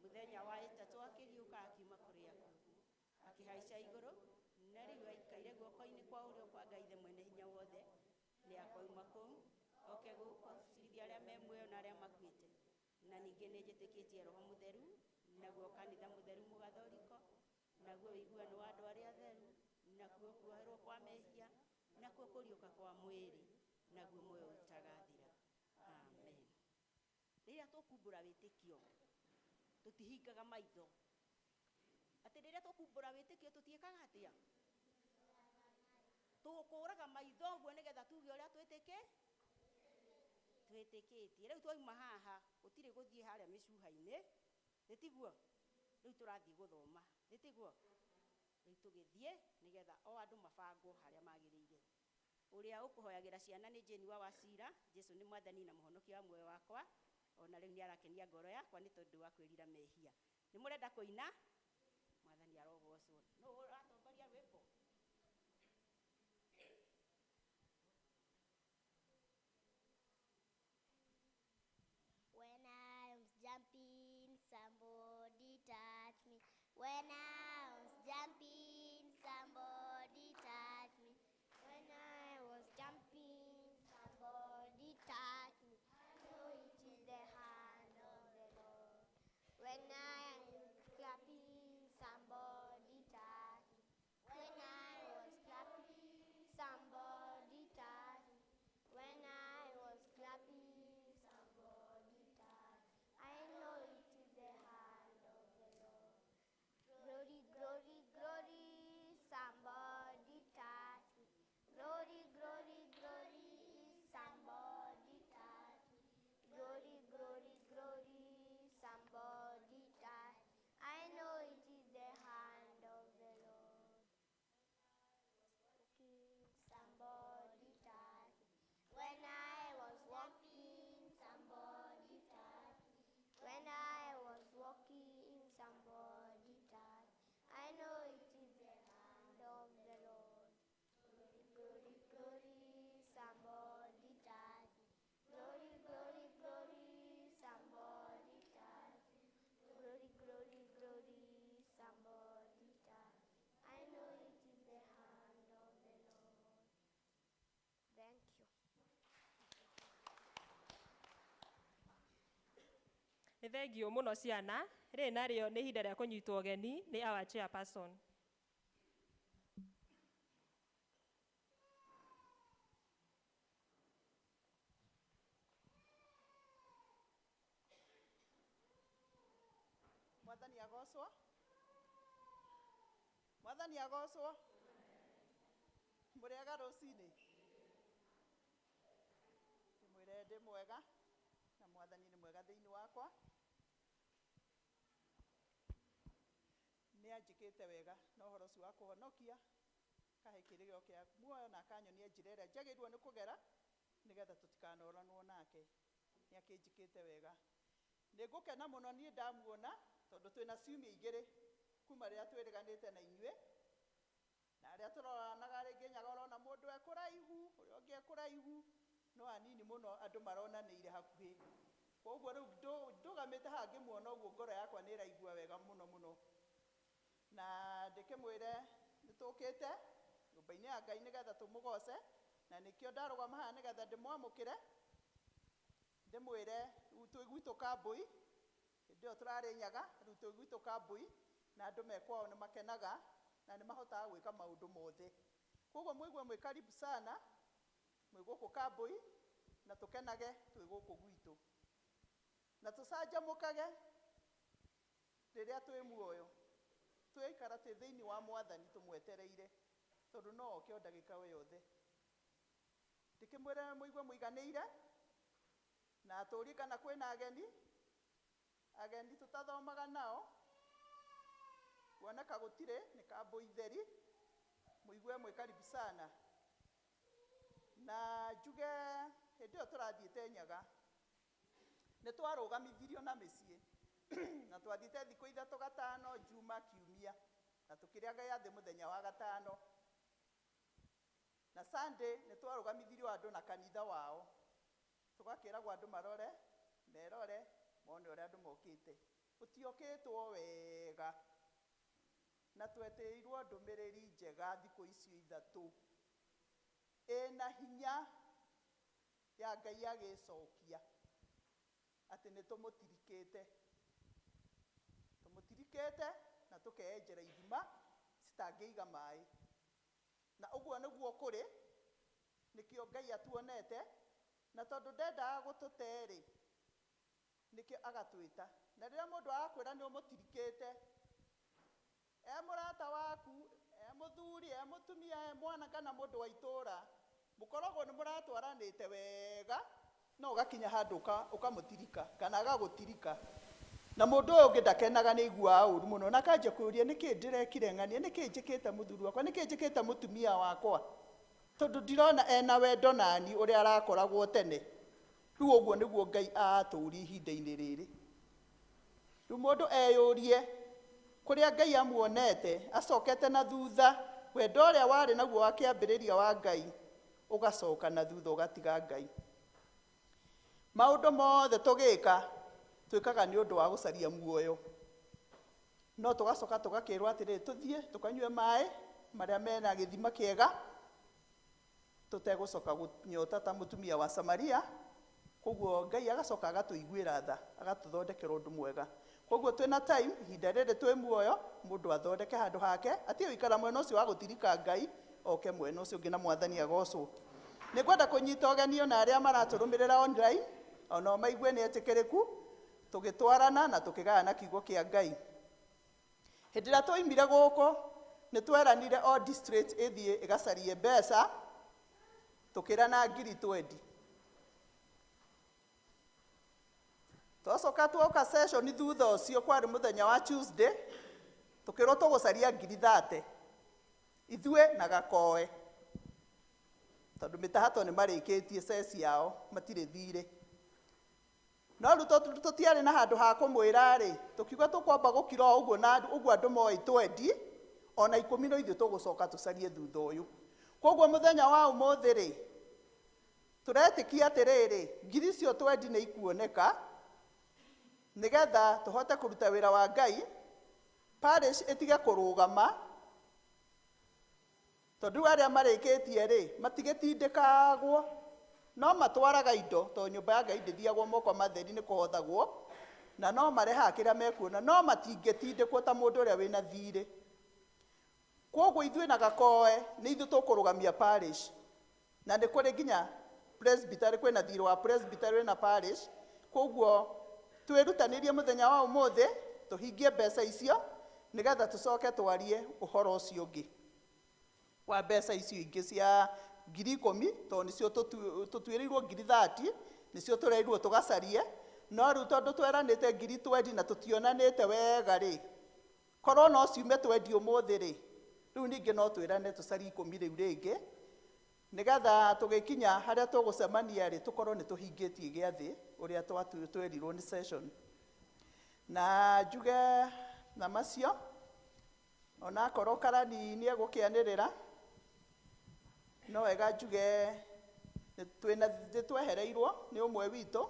mũthenya wa ĩtatũ akĩriũka akiuma kũrĩ akuũ akĩhaica igũrũ na rĩu aikaire guoko-inĩ kwa ũrĩo kwa Ngai ithe mwene hinya wothe nĩ akoima kũu oke gũkũcirithia arĩa me muoyo na arĩa makuĩte na ningĩ nĩ njĩtĩkĩtie Roho Mũtheru naguo kanitha mũtheru mũgathoriko naguo ũiguano wa andũ arĩa atheru nakuo kuoherwo kwa mehia nakuo kũriũka kwa mwĩrĩ naguo muoyo ũtagathira amen rĩrĩa tũkumbũra wĩtĩkio tũtihingaga maitho atĩ rĩrĩa tũkumbũra wĩtĩkio tũtiĩkaga atĩa tũkũraga maitho ũguo nĩgetha tuge ũrĩa twĩtĩkĩtie rĩu twauma haha gũtirĩ gũthiĩ harĩa mĩcuha-inĩ rĩtiguo rĩu tũrathiĩ gũthoma rĩtiguo rĩu tũgĩthiĩ nĩgetha o andũ mabangwo harĩa magĩrĩire ũrĩa ũkũhoyagĩra ciana nĩ Jane wa Wacira Jesu nĩ Mwathani na mũhonokia wa muoyo wakwa ona rĩu nĩ arakenia ngoro yakwa nĩ tondũ wa kwĩrira mehia nĩ mũrenda kũina Mwathani arogocwo no ũratongoria rwĩmbo Thengiũ mũno ciana, rĩrĩ narĩo nĩ ihinda rĩa kũnyitwo ũgeni nĩ our chairperson. Mwathani agocwo. Mwathani agocwo. Mũrĩega rũcinĩ. Ndĩmwĩre ndĩ mwega na Mwathani nĩ mwega thĩinĩ wakwa. Nĩ anjĩkĩte wega na ũhoro ũcio wa kũhonokia, kahe kĩrĩgĩo kĩa muoyo na akanyonia njĩra ĩrĩa njagĩrĩirwo nĩ kũgera nĩgetha tũtikanoranwo nake. Nĩ akĩnjĩkĩte wega. Nĩ ngũkena mũno niĩ ndamuona tondũ twĩna ciumia igĩrĩ kuma rĩrĩa twĩrĩganĩte na inyuĩ, na arĩa tũroranaga rĩngĩ nyaga ũrona mũndũ ekũraihu, ũrĩa ũngĩ ekũraihu, no hanini mũno andũ maronanĩire hakuhĩ. Koguo rĩu ndũgamĩte haha ngĩmuona ũguo ngoro yakwa nĩ ĩraigua wega mũno mũno. Na ndĩkĩmwĩre nĩtũkĩte nyũmba-inĩ ya Ngai nĩgetha tũmũgoce, na nĩkĩo ndarũgama haha nĩgetha ndĩmwamũkĩre, ndĩmwĩre rĩu twĩ gwitũ Kambui, hĩndĩ ĩyo tũrarĩ nyaga, rĩu twĩ gwitũ Kambui, na andũ mekwao nĩ makenaga na nĩ mahotaga gwĩka maũndũ mothe. Koguo mũigue mwĩ karibu sana, mwĩ gũkũ Kambui, na tũkenage twĩ gũkũ gwitũ. Na tũcanjamũkage rĩrĩa twĩ muoyo, twĩikara twĩ thĩinĩ wa Mwathani tũmwetereire, tondũ no oke o ndagĩka o yothe. Ndĩkĩmwĩre mũigue mũiganĩire, na atũũri kana kwĩna ageni tũtathomaga nao, kuoneka gũtirĩ, nĩ Kambui theri, mũigue mwĩ karibu sana. Na njuge hĩndĩ ĩyo tũrathiĩte nyaga, nĩ twarũgamithirio na mĩciĩ, na twathiĩte thikũ ithatũ gatano, Juma kiumia, na tũkĩrĩa gĩathĩ mũthenya wa gatano. Na Sunday nĩ twarũgamithirio andũ na kanitha wao, tũgakĩragwo andũ merore, mone ũrĩa andũ mokĩte. Gũtiokĩtwo wega, na twetĩirwo ndũmĩrĩri njega thikũ icio ithatũ, ĩna hinya ya Ngai agĩcokia, atĩ nĩ tũmũtirikĩte na tũkenjera ithima citangĩiga maĩ. Na ũguo nĩguo kũrĩ, nĩkĩo Ngai atuonete, na tondũ ndendaga gũtũte-rĩ, nĩkĩo agatwĩta. Na rĩrĩa mũndũ arakwĩra nĩ ũmũtirikĩte, mũrata waku, mũthuri, mũtumia, mwana kana mũndũ wa itũũra, mũkoragwo nĩ mũratwaranĩte wega, no ũgakinya handũ ũkamũtirika kana agagũtirika. Na mũndũ ũyũ ũngĩ ndakenaga nĩ aiguaga ũũru mũno, na akanjia kũũria nĩkĩĩ ndĩrekire ng'ania, nĩkĩĩ njĩkĩte mũthuri wakwa, nĩkĩĩ njĩkĩte mũtumia wakwa, tondũ ndirona ena wendo nani ũrĩa arakoragwo tene. Rĩu ũguo nĩguo Ngai atũũria ihinda-inĩ rĩrĩ. Rĩu mũndũ eyũrie kũrĩa Ngai amuonete, acokete na thutha, wendo ũrĩa warĩ naguo wa kĩambĩrĩria wa Ngai, ũgacoka na thutha ũgatiga Ngai. Maũndũ mothe tũgĩka, twĩkaga nĩ ũndũ wa gũcaria muoyo. No tũgacoka tũgakĩrwo atĩrĩ, tũthiĩ tũkanyue maĩ marĩa mena gĩthima kĩega, tũtegũcoka kũnyota ta mũtumia wa Samaria. Koguo Ngai agacoka agatũiguĩra tha, agatũthondekera ũndũ mwega. Koguo twĩna time, ihinda rĩrĩ twĩ muoyo, mũndũ athondeke handũ hake, atige gũikara mwena ũcio wa gũtirika Ngai, oke mwena ũcio ũngĩ na Mwathani agocwo. Nĩngwenda kũnyita ũgeni ona arĩa maratũrũmĩrĩra online, ona maigue nĩ etĩkĩrĩku, tũgĩtwarana na tũkĩgayana kiugo kĩa Ngai. Hĩndĩ ĩrĩa twoimire gũkũ, nĩ tweranire o district ĩthiĩ ĩgacarie mbeca, tũkĩrana 20,000. Twacoka twoka session thutha ũcio kwarĩ mũthenya wa Tuesday, tũkĩrwo tũgũcaria 30,000 ithuĩ na Gakoe, tondũ mĩtahato nĩ marĩkĩtie sesi yao, matirĩ thirĩ. No rĩu tũtiarĩ na handũ ha kũmwĩra-rĩ, tũkiuga tũkwamba gũkira ũguo na ũguo andũ moĩ twendi, ona 10 no ithuĩ tũgũcoka tũcarie thutha ũyũ. Koguo mũthenya wa ũmũthĩ-rĩ, tũretĩkia atĩrĩrĩ, 1,000 icio twendi nĩ ikuoneka, nĩgetha tũhote kũruta wĩra wa Ngai, parish ĩtige kũrũgama, tondũ arĩa marĩkĩtie-rĩ, matigĩtindĩkagwo, no matwaraga indo, tondũ nyũmba ya Ngai ndĩthiagwo moko matheri nĩ kũhothagwo, na no marehaga kĩrĩa mekuona, no matingĩtindĩkwo ta mũndũ ũrĩa wĩna thirĩ. Koguo ithuĩ na Gakoe nĩ ithuĩ tũkũrũgamia parish, na nĩ kũrĩ nginya presbytery, kwĩna thirĩ wa presbytery na parish. Koguo twĩrutanĩrie mũthenya wa ũmũthĩ tũhingie mbeca icio nĩgetha tũcoke twarie ũhoro ũcio ũngĩ wa mbeca icio ingĩ cia 10,000, tondũ nĩcio tũtuĩrĩirwo 30,000, nĩcio tũreirwo tũgacarie. No rĩu tondũ tweranĩte 20,000 na tũtionanĩte wega rĩ, korwo no ciume 20 ũmũthĩ rĩ, rĩu ningĩ no twĩrane tũcarie 10 rĩu rĩngĩ, nĩgetha tũgĩkinya harĩa tũgũcemania rĩ, tũkorwo nĩ tũhingĩtie gĩathĩ ũrĩa twerirwo nĩ session. Na njuge na macio, ona korwo karani nĩ egũkĩanĩrĩra, no wega njuge nĩ twehereirwo nĩ ũmwe witũ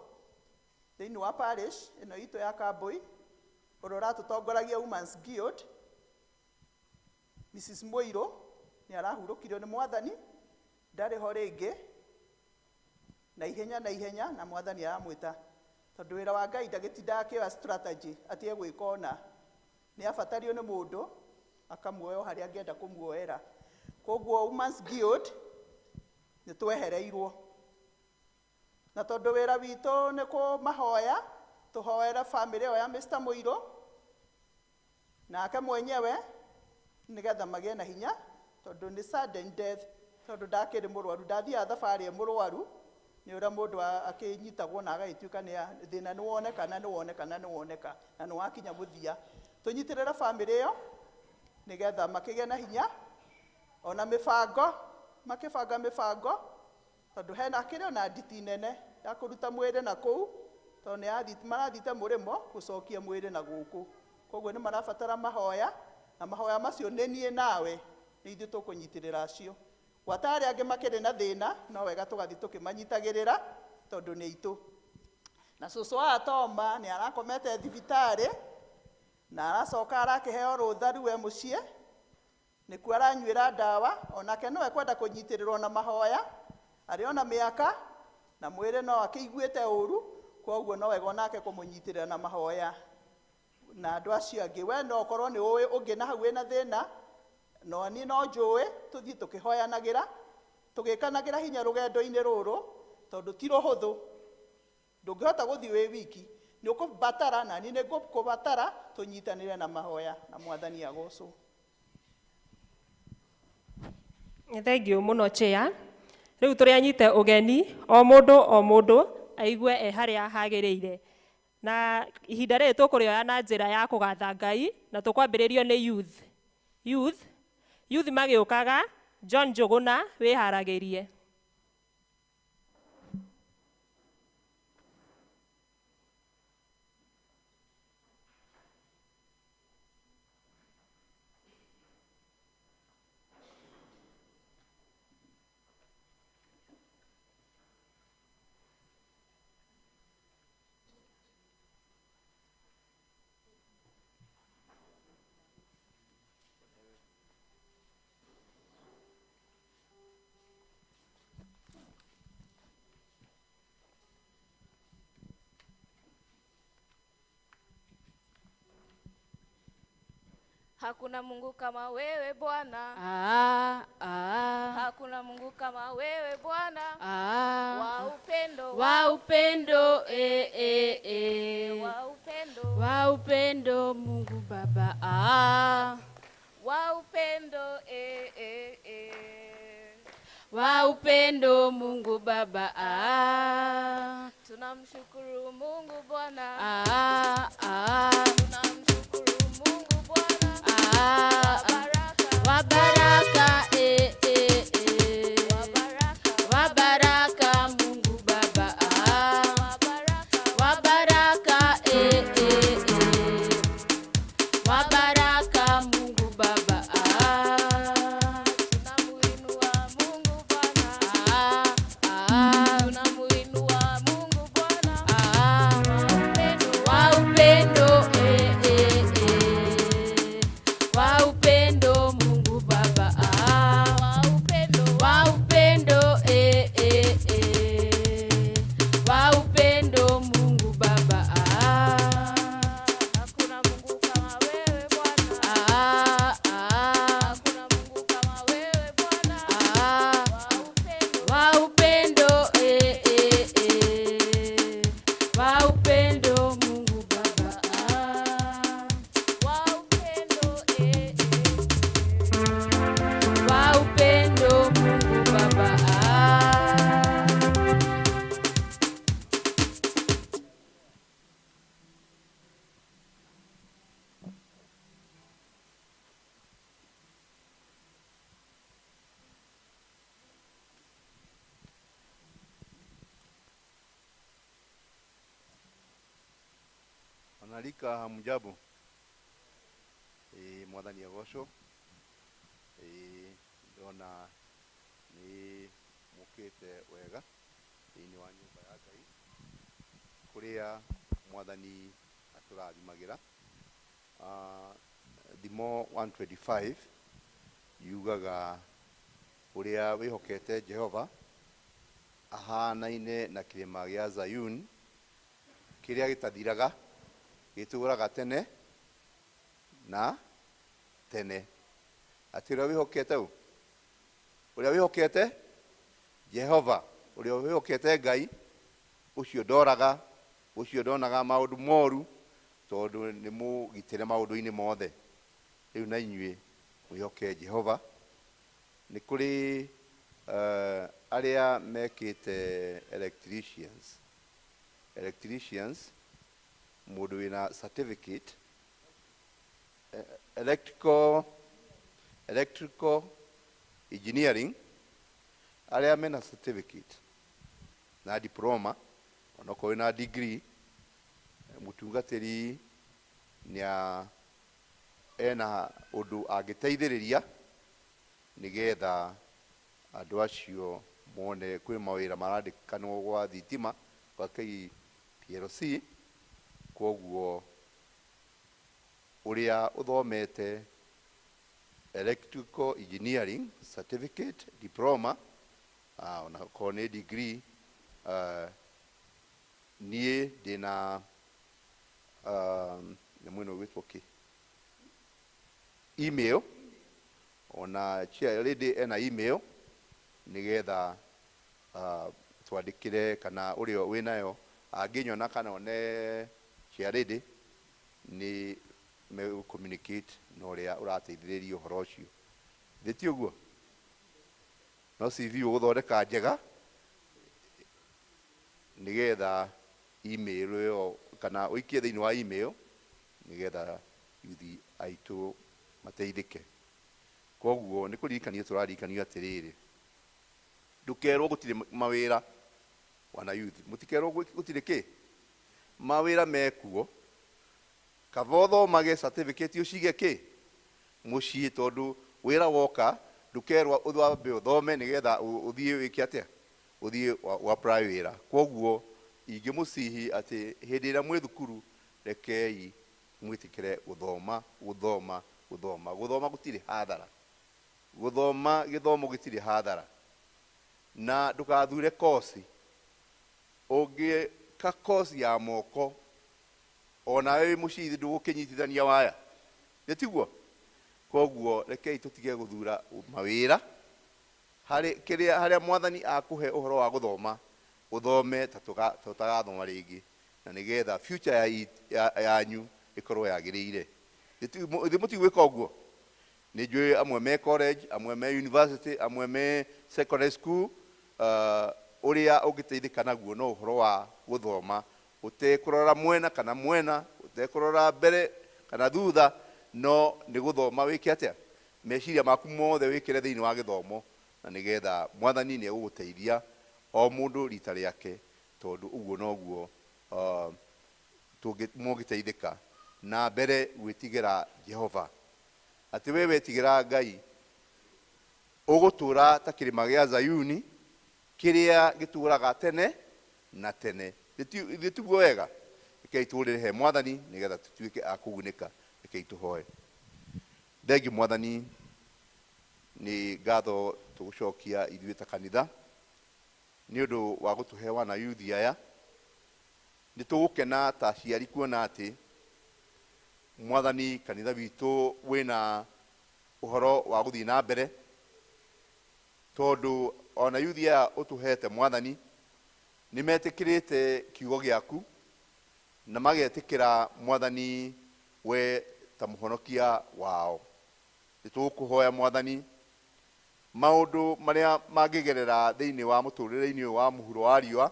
thĩinĩ wa parish ĩno itũ ya Kambui, ũrĩa ũratũtongoragia Women's Guild, Mrs. Mũirũ, nĩ arahurũkirio nĩ Mwathani, ndarĩ ho rĩngĩ, na ihenya na Mwathani aramwĩta, tondũ wĩra wa Ngai ndagĩtindaga akĩoya strategy atĩ egwĩka ũna, nĩ abatario nĩ mũndũ akamuoya harĩa angĩenda kũmuoera. Koguo Women's Guild nĩ twehereirwo, na tondũ wĩra witũ nĩ kũmahoya, tũhoere famĩlĩ ĩyo ya Mr. Mũirũ nake mwenyewe nĩgetha magĩe na hinya, tondũ nĩ sudden death, tondũ ndakĩrĩ mũrwaru, ndathiaga thabarĩ mũrwaru, nĩ ũrĩa mũndũ akĩnyitagwo na agagĩtuĩka thĩna nĩwoneka na nĩ wakinya mũthia. Tũnyitĩrĩre famĩlĩ ĩyo nĩgetha makĩgĩe na hinya, ona mĩbango, makĩbanga mĩbango, tondũ hena kĩrĩ ona nditi nene ya kũruta mwĩrĩ na kũu, tondũ marathite mũrĩmo gũcokia mwĩrĩ na gũkũ. Koguo nĩ marabatara mahoya, na mahoya macio nĩ niĩ nawe nĩ ithuĩ tũkũnyitĩrĩra acio. Gwatarĩ angĩ makĩrĩ na thĩna, no wega tũgathiĩ tũkĩmanyitagĩrĩra tondũ nĩ itũ. Na cũcũ wa Toma nĩ arakomete thibitarĩ na aracoka arakĩheo rũtha rĩu e mũciĩ, nĩkuo aranyuĩra ndawa, onake no ekwenda kũnyitĩrĩrwo na mahoya, arĩ ona mĩaka na mwĩrĩ no akĩiguĩte ũru, koguo no wega onake kũmũnyitĩrĩra na mahoya. Na andũ acio angĩ, we no okorwo nĩ ũĩ ũngĩ na hau wĩna thĩna, no niĩ no njũĩ, tũthiĩ tũkĩhoyanagĩra, tũgĩkanagĩra hinya rũgendo-inĩ rũrũ, tondũ ti rũhũthũ. Ndũngĩhota gũthiĩ wĩ wiki, nĩ ũkũbatara na niĩ nĩ ngũkũbatara tũnyitanĩre na mahoya, na Mwathani agocwo. Thengiũ mũno Chair. Rĩu tũrĩa anyite ũgeni, o mũndũ aigue harĩa hagĩrĩire. Na ihinda rĩrĩ tũkũrĩoya na njĩra ya kũgatha Ngai, na tũkwambĩrĩrio nĩ youth magĩũkaga. John Njũgũna wĩharagĩrie. Hakuna Mungu kama wewe Bwana. Hakuna Mungu kama wewe Bwana. Wa upendo, wa upendo, wa upendo, wa upendo Mungu Baba. Wa upendo, wa upendo Mungu Baba. Tunamshukuru Mungu Bwana. Tunamshukuru Mungu Bwana. Wa baraka, wa baraka Mungu Baba. Wa baraka, wa baraka Mungu Baba. Tunamuinua Mungu Bwana. Tunamuinua Mungu Bwana. Wa upendo, wa upendo Mungu Baba. Wa upendo, wa upendo Mungu Baba. Marika hamjambo. Mwathani agocwo. Ndona ni mukite wega thĩinĩ wa nyũmba ya Ngai kũrĩa mwathani atũrathimagira. Thimo 125 yugaga ũrĩa wĩhokete Jehova ahanaine na kĩrĩma gĩa Zayuni kĩrĩa gĩtathiraga gĩtũũraga tene na tene. Atĩ ũrĩa wĩhokete ũ, ũrĩa wĩhokete Jehova, ũrĩa wĩhokete Ngai, ũcio ndoraga, ũcio ndonaga maũndũ moru, tondũ nĩ mũgitĩre maũndũ-inĩ mothe. Rĩu na inyuĩ mwĩhoke Jehova. Nĩ kũrĩ arĩa mekĩte electricians, mũndũ wĩna certificate, electrical engineering, arĩa mena certificate na diploma, onokorwo na degree, mũtungatĩri ena ũndũ angĩteithĩrĩria nĩgetha andũ acio mone kwĩ mawĩra marandĩkanwo gwa thitima kwa KPLC. Koguo ũrĩa ũthomete electrical engineering certificate, diploma, onakorwo nĩ degree, niĩ ndĩna nyamũ ĩno gwĩtwo kĩ, email, ona lady ena email, nĩgetha twandĩkĩre, kana ũrĩa wĩnayo angĩnyona kana one lady nĩ communicate na ũrĩa ũrateithĩrĩria ũhoro ũcio. Thĩti ũguo no CV ũgũthondeka njega nĩgetha email ĩyo kana ũikie thĩinĩ wa email nĩgetha yuthi aitũ mateithĩke. Koguo nĩ kũririkania tũrarikanio atĩrĩrĩ, ndũkerwo gũtirĩ mawĩra wana youth, mũtikerwo gũtirĩ kĩ mawĩra mekuo. Kaba ũthomage certificate ũcige kĩ mũciĩ, tondũ wĩra woka ndũkerwo ũthambe ũthome nĩgetha ũthiĩ wĩke atĩa, ũthiĩ apply wĩra. Koguo ingĩmũcihi atĩ hĩndĩ ĩrĩa mwĩ thukuru rekei mwĩtĩkĩre gũthoma gũtirĩ hathara, gĩthomo gĩtirĩ hathara. Na ndũgathure kosi, ũngĩka kosi ya moko ona wĩ mũcithi ndũgũkĩnyitithania waya, nĩtiguo. Koguo rekei tũtige gũthura mawĩra, harĩa mwathani akũhe ũhoro wa gũthoma ũthome ta tũtagathoma rĩngĩ, na nĩgetha future yanyu ĩkorwo yagĩrĩire. Thĩ mũtigwĩka ũguo. Nĩ njũĩ amwe me college, amwe me university, amwe me secondary school, ũrĩa ũngĩteithĩka naguo no ũhoro wa gũthoma ũtekũrora mwena kana mwena, ũtekũrora mbere kana thutha, no nĩ gũthoma wĩke atĩa, meciria maku mothe wĩkĩre thĩinĩ wa gĩthomo, na nĩgetha mwathani nĩ egũgũteithia o mũndũ rita rĩake, tondũ ũguo noguo mũngĩteithĩka. Na mbere gwĩtigĩra Jehova, atĩ we wetigĩra Ngai ũgũtũũra ta kĩrĩma gĩa Zayuni kĩrĩa gĩtũũraga tene na tene. Ithuĩ tiguo wega? Rekei tũũrĩre he mwathani nĩgetha tũtuĩke a kũgunĩka. Rekei tũhoe. Thengiũ mwathani, nĩ ngatho tũgũcokia ithuĩ ta kanitha nĩ ũndũ wa gũtũhe wana youth aya. Nĩ tũgũkena ta aciari kuona atĩ mwathani kanitha witũ wĩna ũhoro wa gũthiĩ na mbere, tondũ ona youth aya ũtũhete mwathani nĩ metĩkĩrĩte kiugo gĩaku na magetĩkĩra mwathani we ta mũhonokia wao. Nĩ tũgũkũhoya mwathani maũndũ marĩa mangĩgerera thĩinĩ wa mũtũrĩre-inĩ ũyũ wa mũhuro wa riũa,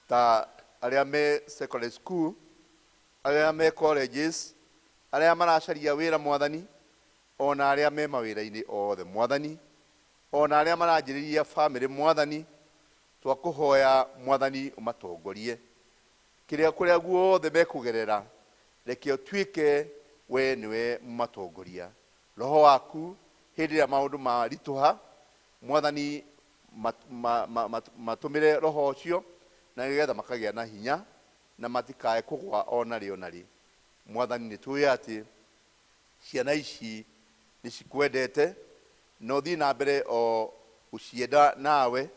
ta arĩa me secondary school, arĩa me colleges, arĩa maracaria wĩra mwathani, ona arĩa me mawĩra-inĩ othe mwathani, ona arĩa maranjĩrĩria family mwathani, twakũhoya mwathani ũmatongorie kũrĩa guothe mekũgerera, reke ũtuĩke we nĩwe matongoria. Roho waku hĩndĩ ĩrĩa maũndũ maritũha, Mwathani matũmĩre roho ũcio na nĩgetha makagĩa na hinya na matikae kũgwa ona rĩ ona rĩ. Mwathani nĩtũĩ atĩ ciana ici nĩcikwendete na ũthiĩ na mbere o gũcienda nawe,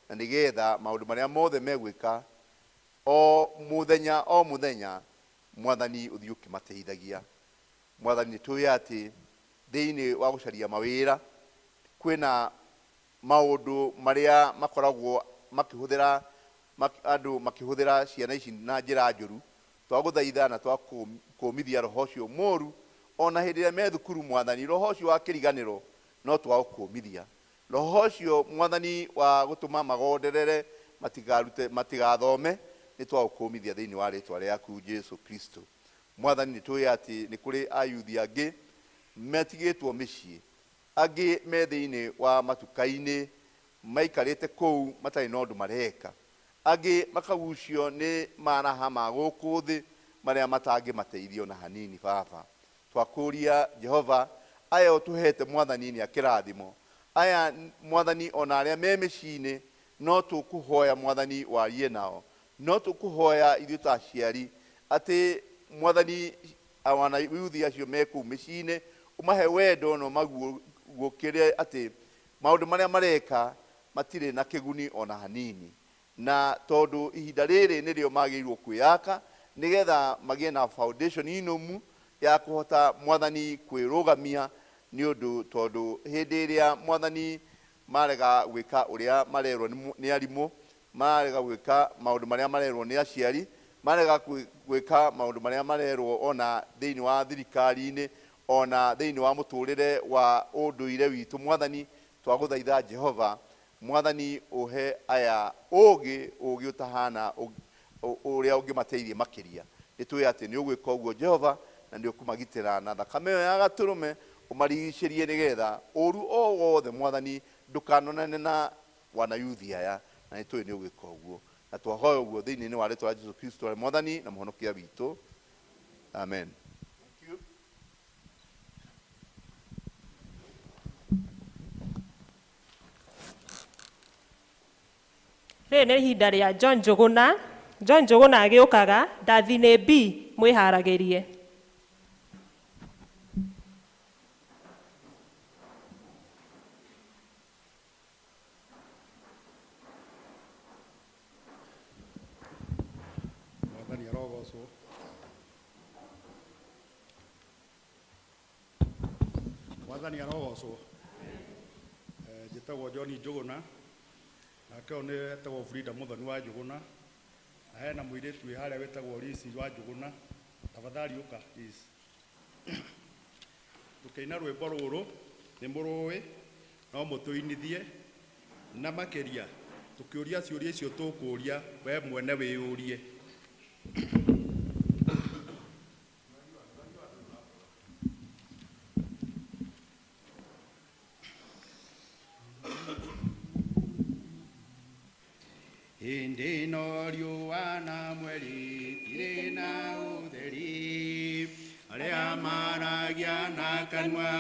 na nĩgetha maũndũ marĩa mothe megwĩka o mũthenya Mwathani ũthiĩ ũkĩmateithagia. Mwathani nĩtũĩ atĩ thĩinĩ wa gũcaria mawĩra kwĩna maũndũ marĩa makoragwo andũ makĩhũthĩra ciana ici na njĩra njũru. Twagũthaitha na twakũmithia roho ũcio mũũru, ona hĩndĩ ĩrĩa me thukuru Mwathani, roho ũcio wa kĩriganĩro no twagũkũmithia. Roho ũcio Mwathani wa gũtũma magonderere matigathome nĩ twagũkũmithia thĩinĩ wa rĩĩtwa rĩaku Jesu Kristo. Mwathani nĩtũĩ atĩ nĩ kũrĩ ayuthi angĩ metigĩtwo mĩciĩ, angĩ me thĩinĩ wa matuka-inĩ maikarĩte kũu matarĩ na ũndũ mareka, angĩ makagucio nĩ maraha ma gũkũ thĩ marĩa matangĩmateithio na hanini. Baba, twakũria Jehova, aya ũtũhete Mwathani nĩ akĩrathimo, aya Mwathani ona arĩa me mĩciĩ-inĩ no tũkũhoya Mwathani warie nao, no tũkũhoya ithuĩ ta aciari atĩ Mwathani wana yuthi acio me kũu mĩciĩ-inĩ ũmahe wendo na ũmaguũkĩre atĩ maũndũ marĩa mareka matirĩ na kĩguni ona hanini, na tondũ ihinda rĩrĩ nĩrĩo magĩrĩirwo kwĩyaka nĩgetha magĩe na foundation inũmu ya kũhota Mwathani kwĩrũgamia, nĩ ũndũ tondũ hĩndĩ ĩrĩa Mwathani marega gwĩka ũrĩa marerwo nĩ arimũ, marega gwĩka maũndũ marĩa marerwo nĩ aciari, marega gwĩka maũndũ marĩa marerwo ona thĩinĩ wa thirikari-inĩ, ona thĩinĩ wa mũtũrĩre wa ũndũire witũ, Mwathani twagũthaitha Jehova, Mwathani ũhe aya ũũgĩ ũtahana ũrĩa ũngĩmateithia makĩria. Nĩtũĩ atĩ nĩ ũgwĩka ũguo Jehova, na nĩ ũkũmagitĩra na thakame ĩyo ya gatũrũme ũmarigicĩrie nĩgetha ũru o wothe Mwathani ndũkanonane na wanayuthi aya, na nĩtũĩ nĩ ũgwĩka ũguo, na twahoya ũguo thĩinĩ wa rĩĩtwa rĩa Jesu Kristo arĩ Mwathani na mũhonokia witũ. Amen. Rĩrĩ nĩ ihinda rĩa John Njũgũna agĩũkaga, ndathi nĩ B, mwĩharagĩrie. Mwathani arogocwo. Mwathani arogocwo. Njĩtagwo John Njũgũna, nake ũyũ nĩ etagwo Frida Mũthoni wa Njũgũna, na hena mũirĩtu wĩ harĩa wĩtagwo Lisi wa Njũgũna. Tafadhali ũka Lisi. Tũkĩina rwĩmbo rũrũ nĩ mũrũĩ, no mũtũinithie na makĩria tũkĩũria ciũria icio tũkũũria we mwene wĩyũrie. Hĩndĩ ĩno riũa na mweri tirĩ na ũtheri, arĩa maragia na kanua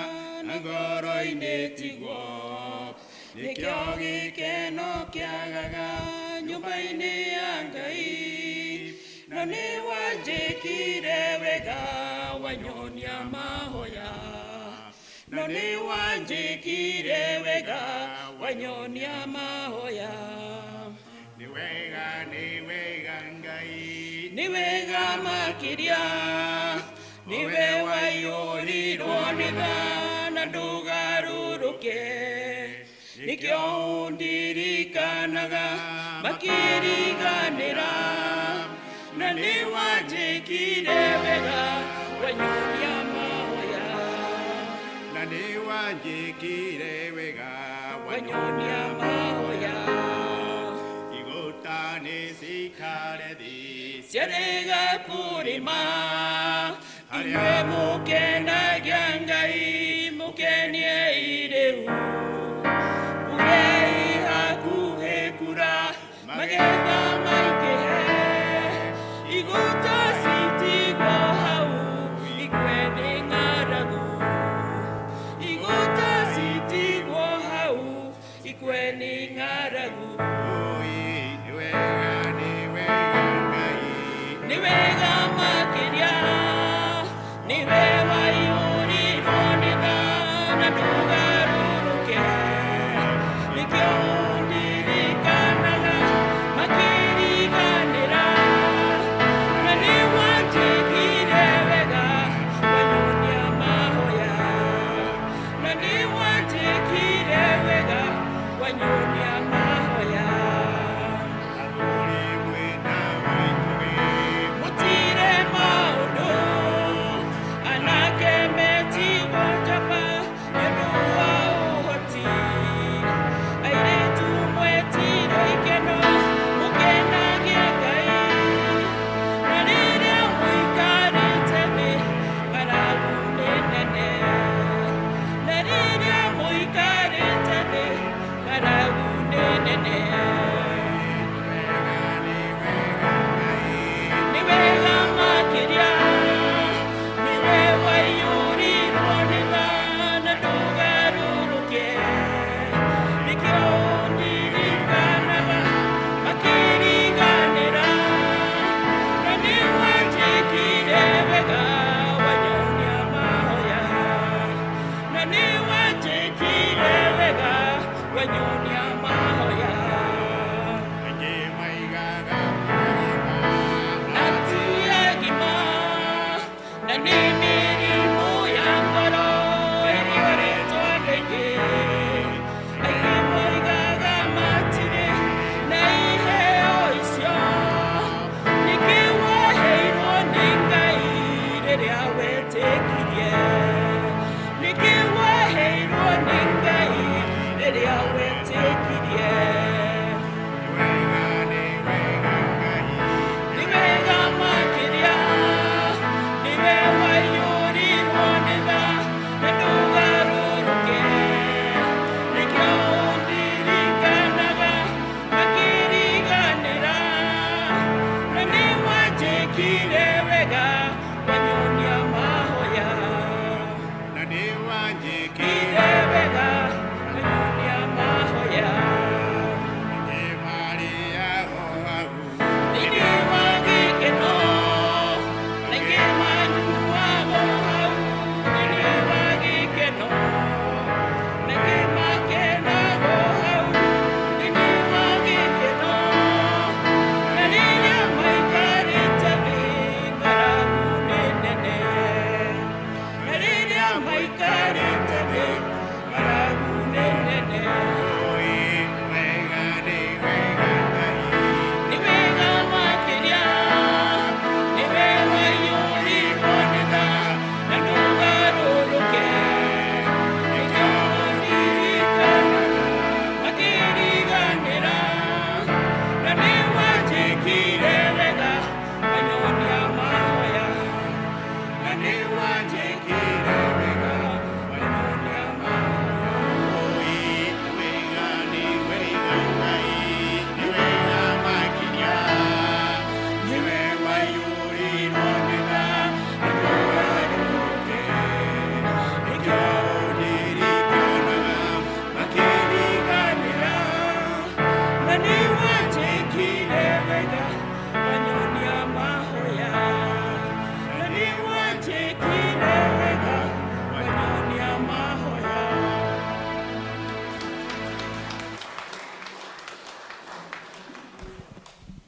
na ngoro-inĩ tiguo, nĩkĩo gĩkeno kĩagaga nyũmba-inĩ ya Ngai. Na nĩ wanjĩkire wega wanyonia mahoya, na nĩ wanjĩkire wega wanyonia mahoya. Nĩ wega Ngai, nĩ wega makĩria, nĩwe waiyũrirwo nĩ tha na ndũgarũrũke, nĩkĩo ũndirikanaga makĩriganĩra, na nĩ wanjĩkire wega wanyonia mahoya, na nĩ wanjĩkire wega wanyonia mahoya. Sikare thi serega kurima inywe mukenagia Ngai mukenie ireu urei hakuhe kura magetha maingĩhe iguta citigwo hau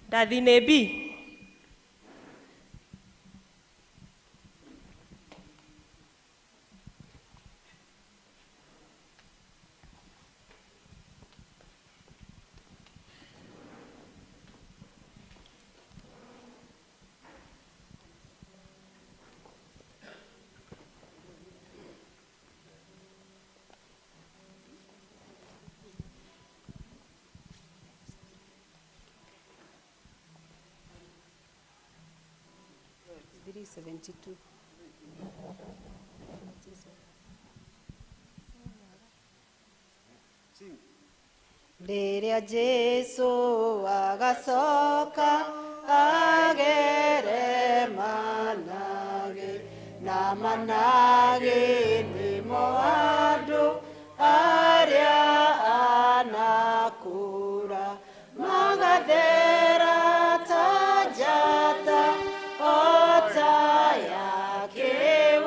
Ndathi nĩ bi. Rĩrĩa Jesũ agacoka agere manage na manage nĩmo andũ arĩa anakũra magathera ta njata o ta ya kĩo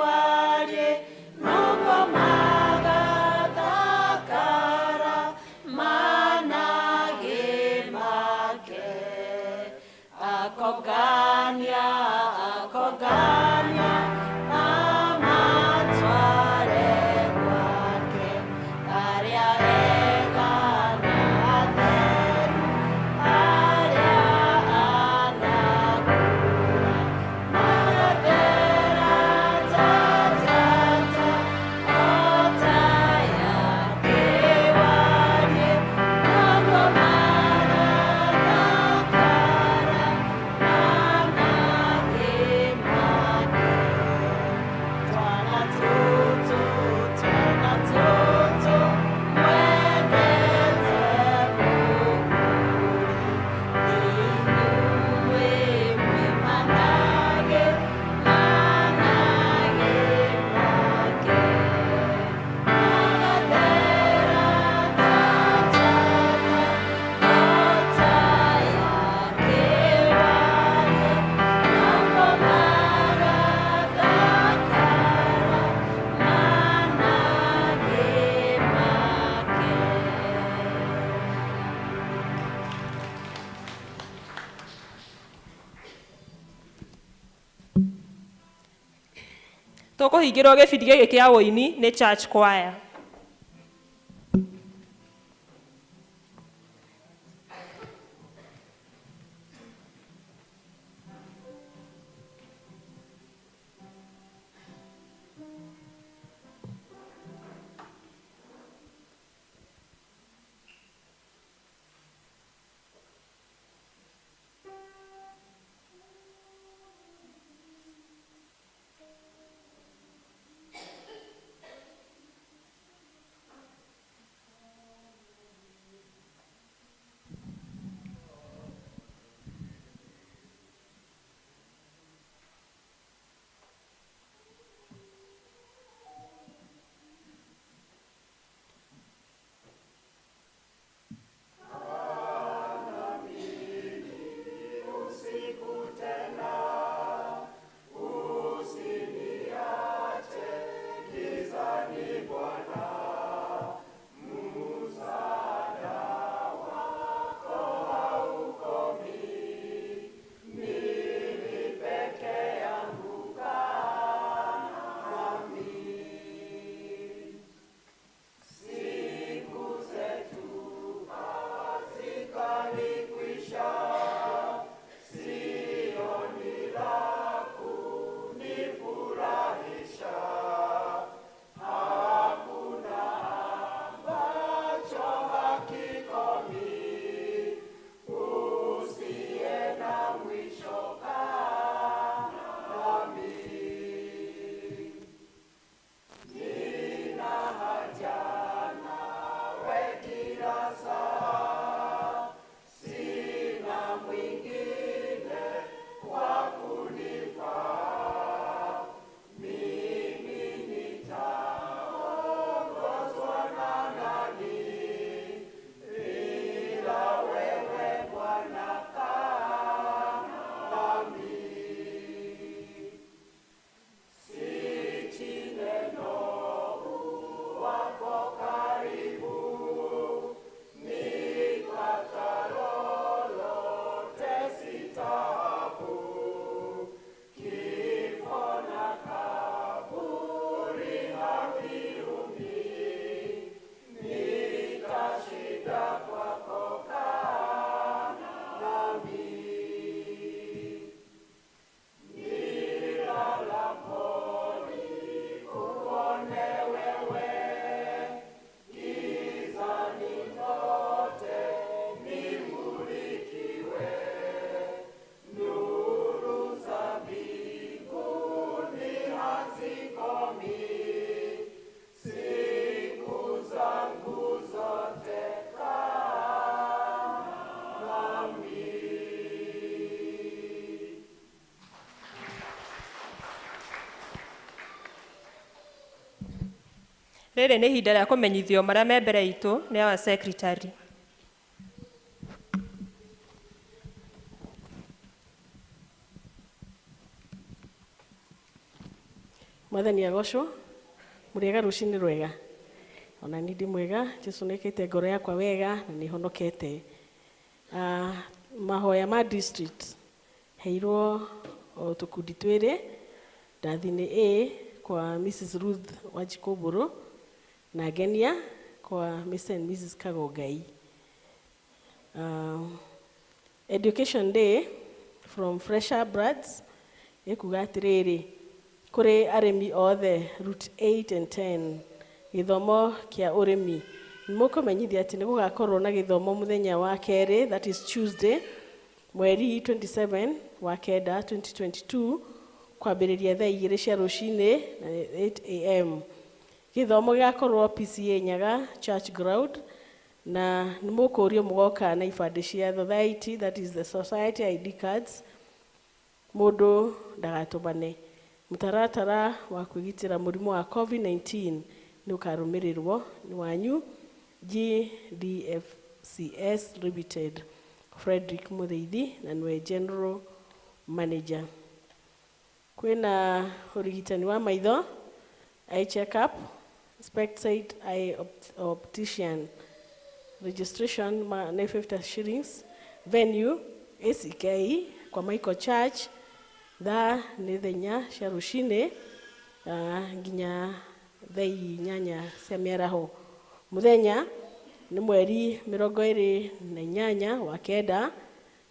Tũkũhingĩrwo gĩbindi gĩkĩ kĩa ũini nĩ church choir. Rĩrĩ nĩ ihinda rĩa kũmenyithio marĩa me mbere itũ nĩ our secretary. Mwathani agocwo, mũrĩega rũcinĩ rwega. Ona ni ndi mwega, Jesu nĩkĩte ngoro yakwa wega na nĩhonokete. Mahoya ma district heirwo o tũkundi twĩrĩ, ndathi-inĩ A kwa Mrs. Ruth Wajikũmbũrũ na ngenia kwa Mr. and Mrs. Kagongai. Education Day from Fresher Brads ĩkuga atĩrĩrĩ, kũrĩ arĩmi othe route 8 and 10 gĩthomo kĩa ũrĩmi. Nĩmũkũmenyithia atĩ nĩgũgakorwo na gĩthomo mũthenya wa kerĩ, that is Tuesday, mweri 27 wa kenda 2022, kwambĩrĩria thaa 2 cia rũcinĩ na 8 am. Gĩthomo gĩgakorwo PCA Nyaga Church Ground, na nĩmũkũrio mũgoka na ibandĩ cia society, that is the society ID cards. Mũndũ ndagatũmane. Mũtaratara wa kwĩgitĩra mũrimũ wa COVID-19 nĩ ũkarũmĩrĩrwo nĩ wanyu GDFCS Limited, Frederick Mũrĩithi na nĩwe General Manager. Kwĩna ũrigitani wa maitho, eye check-up, Spectate Eye Optician. Registration nĩ 50 shillings. Venue ACK kwa Michael Church, thaa nĩ thenya cia rũcinĩ nginya thaa inyanya cia mĩaraho. Mũthenya nĩ mweri 28 wa kenda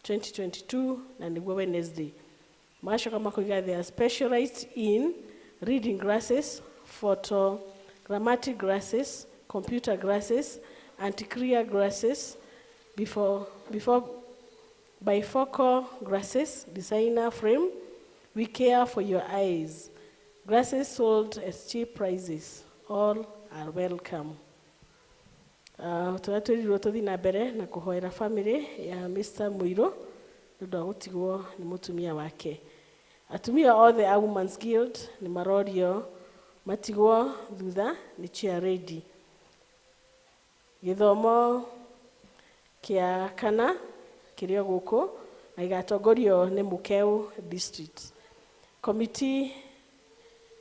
2022 na nĩguo Wednesday. Magacoka makoiga they are specialized in reading glasses, photogrammatic glasses, computer glasses, anti-clear glasses, bifocal glasses, designer frame. We care for your eyes. Glasses sold at cheap prices. All are welcome. Tũratwĩrirwo tũthiĩ na mbere na kũhoera family ya Mr. Mũirũ nĩ ũndũ wa gũtigwo nĩ mũtumia wake. Atumia othe a Women's Guild nĩ marorio matigwo thutha nĩ chair ready. Gĩthomo kĩa kana kĩrĩ gũkũ na igatongorio nĩ Mũkeu District.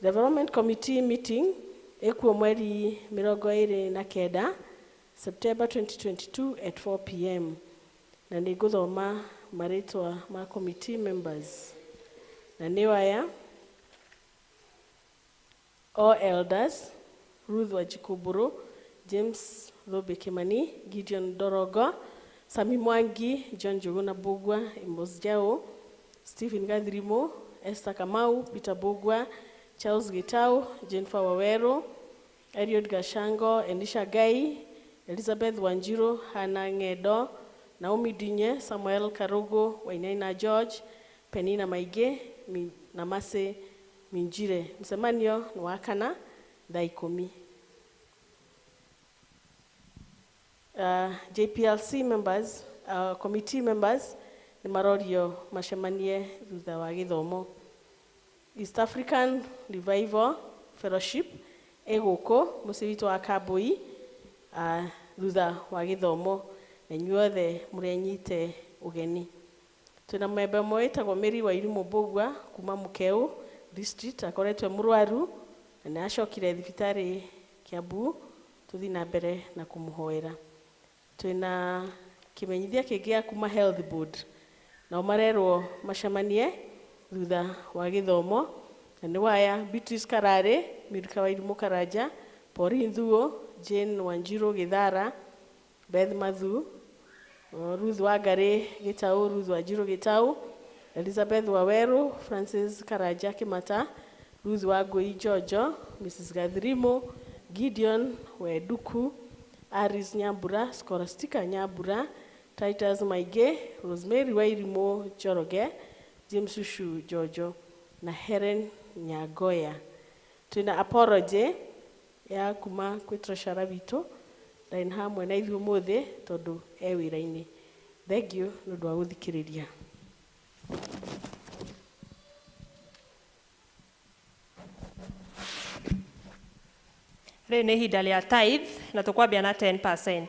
Development Committee meeting ĩkuo mweri 29 September 2022 at 4 p.m. na nĩ ngũthoma marĩtwa ma committee members. Na nĩ aya: all elders: Ruth Wajikumburu, James Thobe Kimani, Gideon Dorogo, Sami Mwangi, John Njuguna Bugwa, Amos Jao, Stephen Gathirimo, Esther Kamau, Peter Bugwa, Charles Gitau, Jennifer Wawero, Eliud Gashango, Elisha Gai, Elizabeth Wanjiru, Hannah Ngedo, Naomi Dinye, Samuel Karugo, Wainaina George, Penina Maige, na Mase Minjire. Msemanio ni wa kana thaa 10. JPLC members, committee members ni marorio macemanie thutha wa gĩthomo. East African Revival Fellowship egũkũ mũciĩ witũ wa Kambui thutha wa gĩthomo na inyuothe mũrenyite ũgeni. Twĩna memba mwĩtagwo Mary wa Irimũ Mbũgua kuma Mũkeu District akoretwo mũrwaru na nĩ acokire thibitarĩ Kiambu. Tũthiĩ na mbere na kũmũhoera. Twĩna kĩmenyithia kĩngĩ kuma Health Board nao marerwo macemanie thutha wa gĩthomo na nĩ waya: Beatrice Karare, Milka wa Irimũ Karanja, Pauline Thuo, Jane Wanjiru Gĩthara, Beth Mathu, Ruth Wangari Gĩtaũ, Ruth Wanjiru Gĩtaũ, Elizabeth Waweru, Francis Karanja Kĩmata, Ruth Wangui Jojo, Mrs. Gathirimo, Gideon Weduku, Aris Nyambura, Scholastica Nyambura, Titus Maige, Rosemary wa Irimũ Njoroge, James Shushu Jojo na Helen Nyagoya. Twĩna apology ya kuma kwĩ treasurer witũ ndaĩ hamwe na ithuĩ ũmũthĩ tondũ e wĩra-inĩ. Thengiũ nĩ ũndũ wa gũthikĩrĩria. Rĩu nĩ ihinda rĩa tithe na tũkwambia na 10%.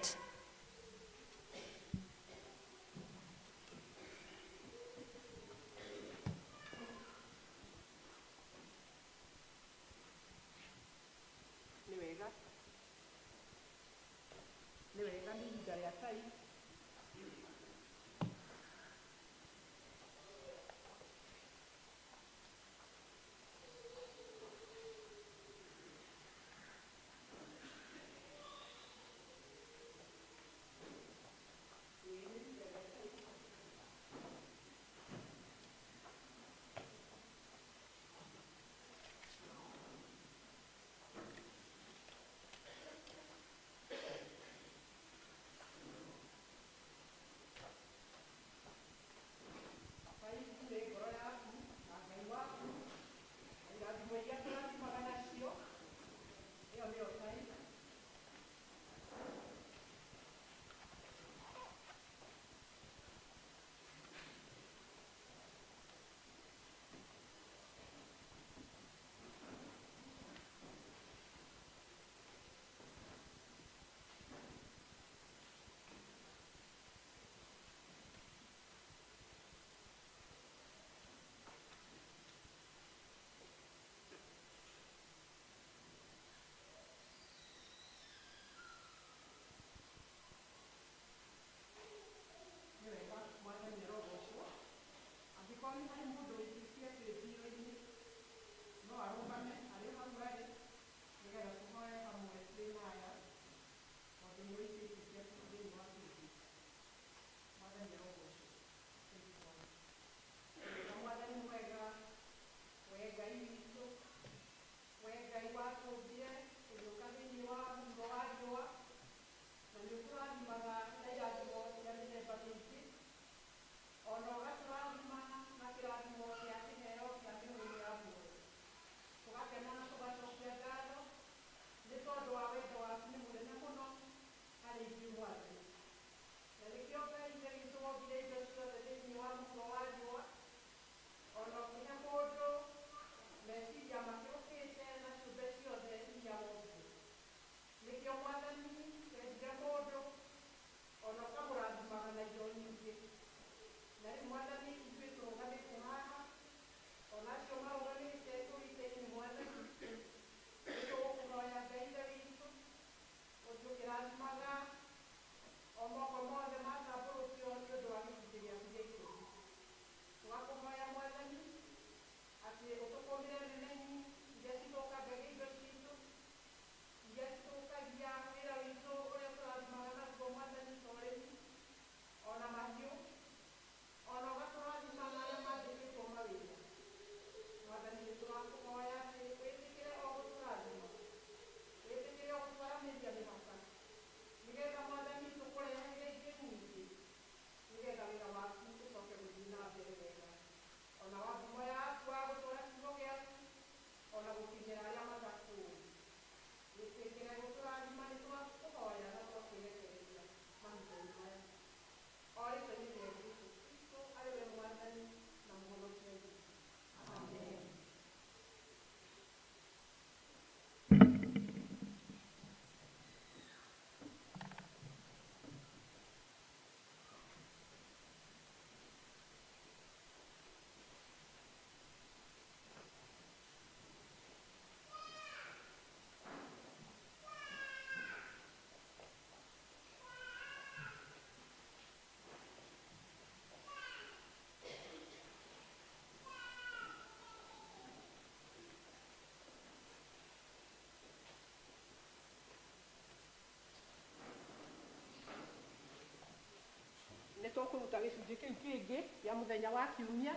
gĩcunjĩ kĩu kĩngĩ kĩa mũthenya wa kiumia.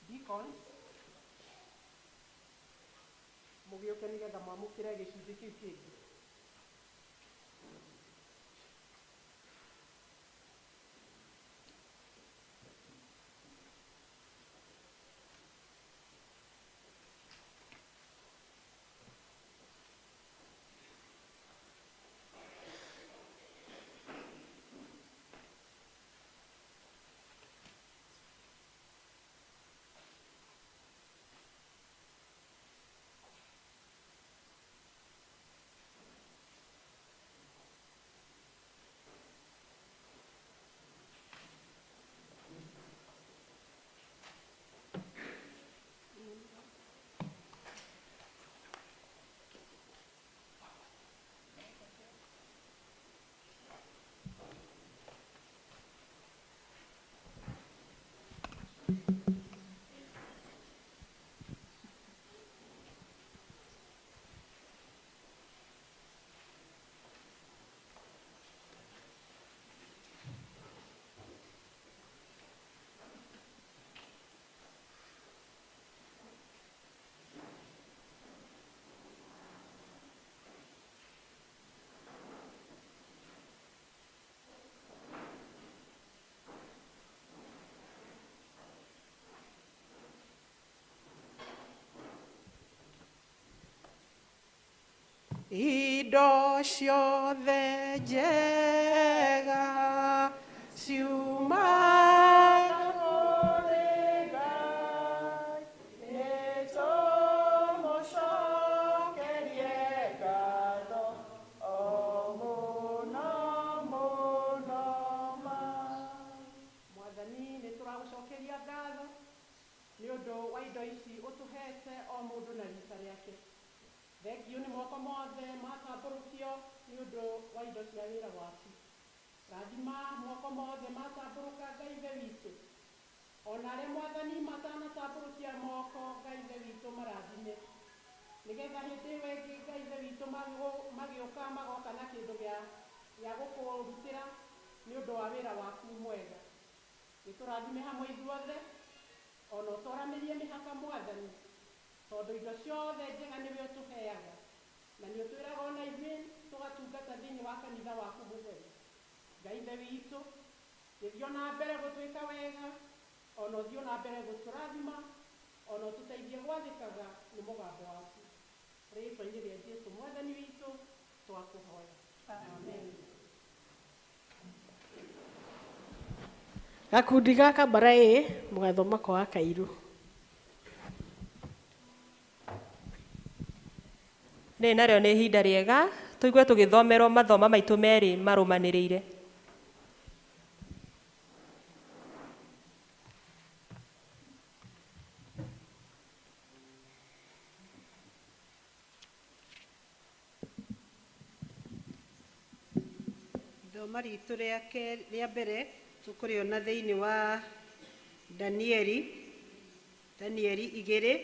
Deacons, mũgĩũke nĩgetha mwamũkĩre gĩcunjĩ kĩu kĩngĩ. Indo ciothe njega ciumaga kũrĩ Ngai, nĩtũmũcokerie ngatho o mũno mũno ma. Mwathani, nĩtũragũcokeria ngatho nĩ ũndũ wa indo ici ũtũhete o mũndũ na rita rĩake. Thengio nĩ moko mothe matambũrũkio nĩ ũndũ wa indo cia wĩra waku. Rathima moko mothe matambũrũka Ngai ithe witũ. Ona arĩa Mwathani matanatambũrũkia moko Ngai ithe witũ marathime. Nĩgetha hĩndĩ ĩyo ĩngĩ Ngai ithe witũ magĩũka magoka na kĩndũ gĩa gũkũrutĩra nĩ ũndũ wa wĩra waku mwega. Nĩtũrathime hamwe ithuothe, ona ũtwaranĩrie mĩhaka Mwathani, tondũ indo ciothe njega nĩwe ũtũheaga, na nĩ ũtwĩraga ona ithuĩ tũgatungata thĩinĩ wa kanitha waku mũtheru. Ngai ithe witũ, gĩthiĩ na mbere gũtwĩka wega, ona ũthiĩ na mbere gũtũrathima, ona ũtũteithie gwathĩkaga nĩ mũgambo waku. Rĩĩtwa-inĩ rĩa Jesũ Mwathani witũ twakũhoya. Amen. Gakundi gaka bara mũgathoma kwa Kairũ. Nĩ narĩo nĩ ihinda rĩega tũigue tũgĩthomerwo mathoma maitũ merĩ marũmanĩrĩire. Ithoma ritũ rĩa mbere tũkũrĩona thĩinĩ wa Danieli 2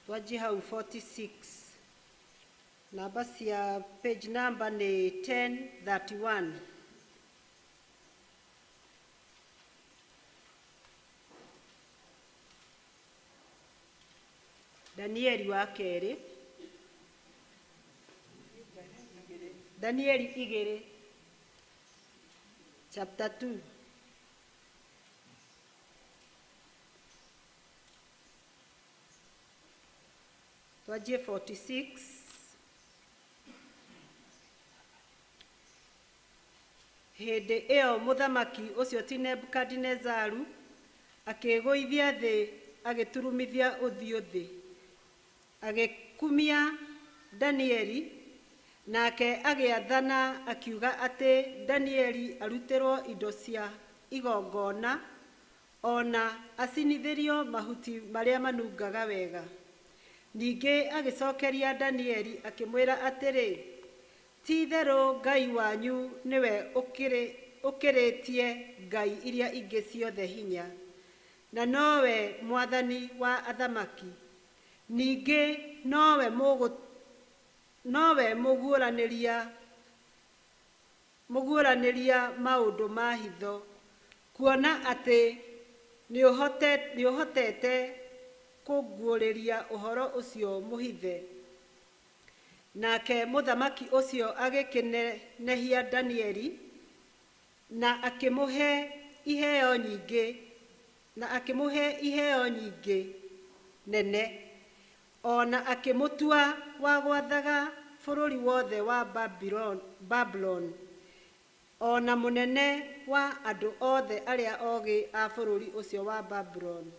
twanjie hau 46. Namba cia page number nĩ 1031. Danieli wa kerĩ. Danieli 2 chapter 2. Twanjie 46. Hĩndĩ ĩyo mũthamaki ũcio ti Nebukadinezaru akĩgũithia thĩ, agĩturumithia ũthiũ thĩ, agĩkumia Danieli, nake agĩathana akiuga atĩ Danieli arutĩrwo indo cia igongona, ona acinithĩrio mahuti marĩa manungaga wega. Ningĩ agĩcokeria Danieli akĩmwĩra atĩrĩ, ti-itherũ Ngai wanyu nĩwe ũkĩrĩtie ngai iria ingĩ ciothe hinya, na nowe Mwathani wa athamaki. Ningĩ nowe mũguũranĩria mũguũranĩria maũndũ ma hitho, kuona atĩ nĩũhotete kũguũrĩria ũhoro ũcio mũhithe. Nake mũthamaki ũcio agĩkĩnenehia Danieli na akĩmũhe iheo nyingĩ nene, ona akĩmũtua wa gwathaga bũrũri wothe wa Babylon, ona mũnene wa andũ othe arĩa ogĩ a bũrũri ũcio wa Babylon.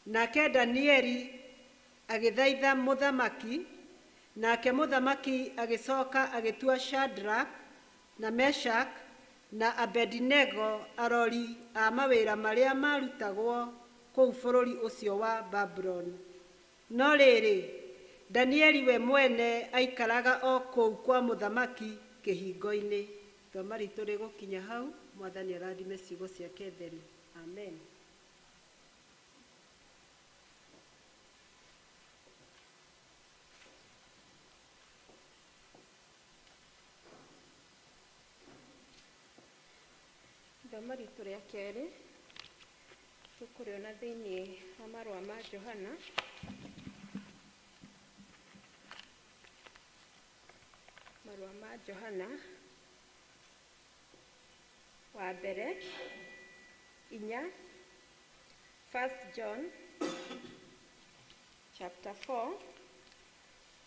Nake Danieli agĩthaitha mũthamaki, nake mũthamaki agĩcoka agĩtua Shadrach na Meshach na Abednego arori a mawĩra marĩa marutagwo kũu bũrũri ũcio wa Babylon. No rĩrĩ, Danieli we mwene aikaraga o kũu kwa mũthamaki kĩhingo-inĩ. Itua ritũ rĩgũkinya hau. Mwathani arathime ciugo ciake theru. Amen. Itua ritũ rĩa kerĩ tũkũrĩona thĩinĩ wa marũa ma Johana, marũa ma Johana wa mbere 4, 1 John chapter 4,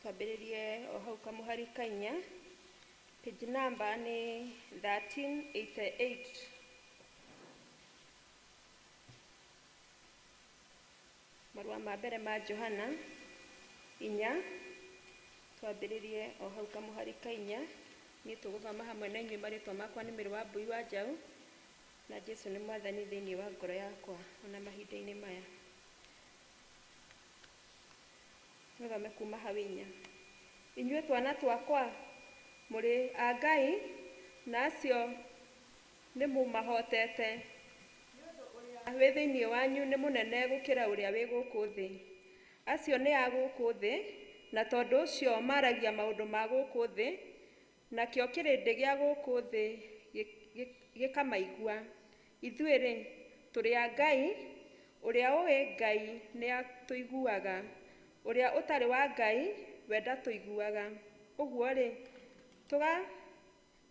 twambĩrĩrie o hau kamũhari ka 4, page number nĩ 1388. Marũa ma mbere ma Johana 4, twambĩrĩrie o hau kamũhari ka 4. Nĩ tũgũthoma hamwe na inyuĩ. Marĩtwa makwa nĩ Merũ wa Mbui wa Njaũ, na Jesũ nĩ mwathani thĩinĩ wa ngoro yakwa ona mahinda-inĩ maya. Tũthome kuma hau 4. Inyuĩ twana twakwa, mũrĩ a Ngai, na acio nĩ mũmahotete. Wĩ thĩinĩ wanyu nĩ mũnene gũkĩra ũrĩa wĩ gũkũ thĩ. Acio nĩ a gũkũ thĩ, na tondũ ũcio maragia maũndũ ma gũkũ thĩ, nakĩo kĩrĩndĩ gĩa gũkũ thĩ gĩkamaigua. Ithuĩ-rĩ, tũrĩ a Ngai, ũrĩa ũĩ Ngai nĩ atũiguaga. Ũrĩa ũtarĩ wa Ngai we ndatũiguaga. Ũguo-rĩ,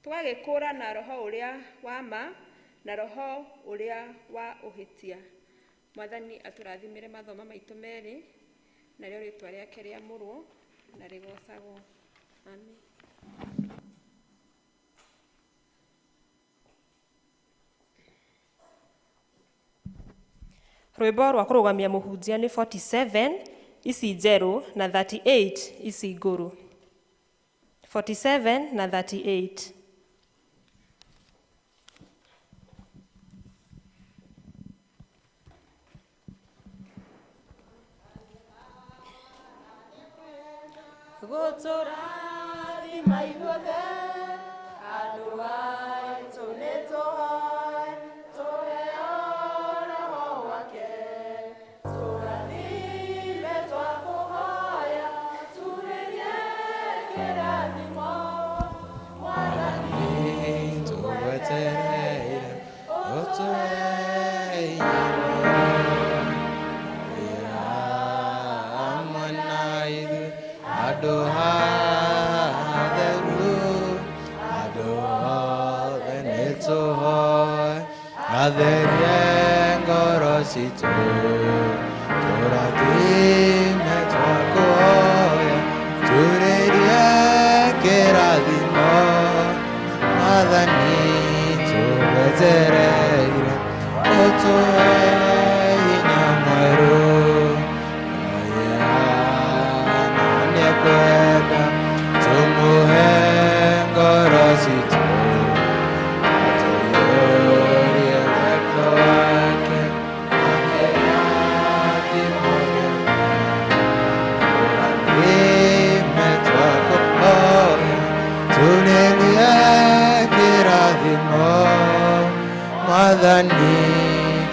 tũgagĩkũũrana roho ũrĩa wa ma na roho ũrĩa wa ũhĩtia. Mwathani atũrathimĩre mathomo maitũ merĩ, narĩo rĩtwa rĩake rĩamũrwo na rĩgocagwo. Amen. Rwĩmbo rwa kũrũgamia mũhunjia nĩ 47 ici njerũ na 38 ici ngũrũ. 47 na 38. Gũtũrathima ithuothe andũ aitũ nĩ tũhoe, tũheo roho wake. Tũrathime twakũhoya, turĩrie kĩrathimo. Mwathani tũgwetereire, ũtũhe hinya hamwe na ithuĩ. Andũ hatheru, andũ othe nĩ tũhoe, atherie ngoro citũ. Tũrathime twakũhoya, turĩrie kĩrathimo. Mwathani tũgwetereire, ũtũhe hinya mwerũ. Kwenda tumuhe ngoro citũ, atũiyũrie wendo wake na kĩrathimo gĩake. Tũrathime twakũhoya, turĩrie kĩrathimo. Mwathani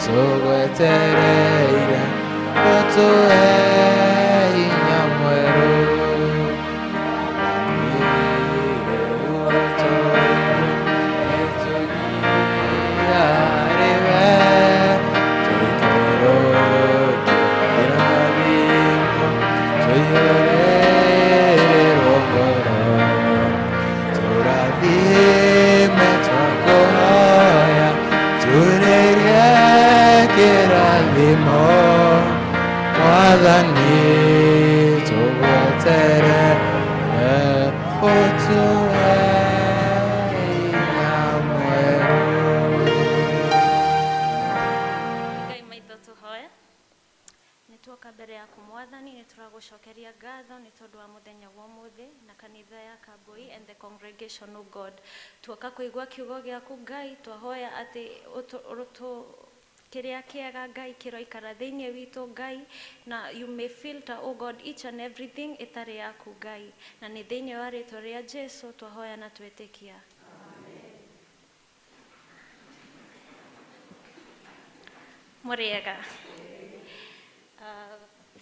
tũgwetereire, ũtũhe hinya mwerũ. muthenya wa muthi na kanitha ya Kambui and the congregation of God. Tuoka kuigwa kiugo giaku Ngai, twahoya ati kiria kiega Ngai kiroikara thiini witu Ngai, na you may filter, oh God, each and everything itari yaku Ngai, na ni thiini wa ritwa ria Jesu twahoya na twetikia. Muriega.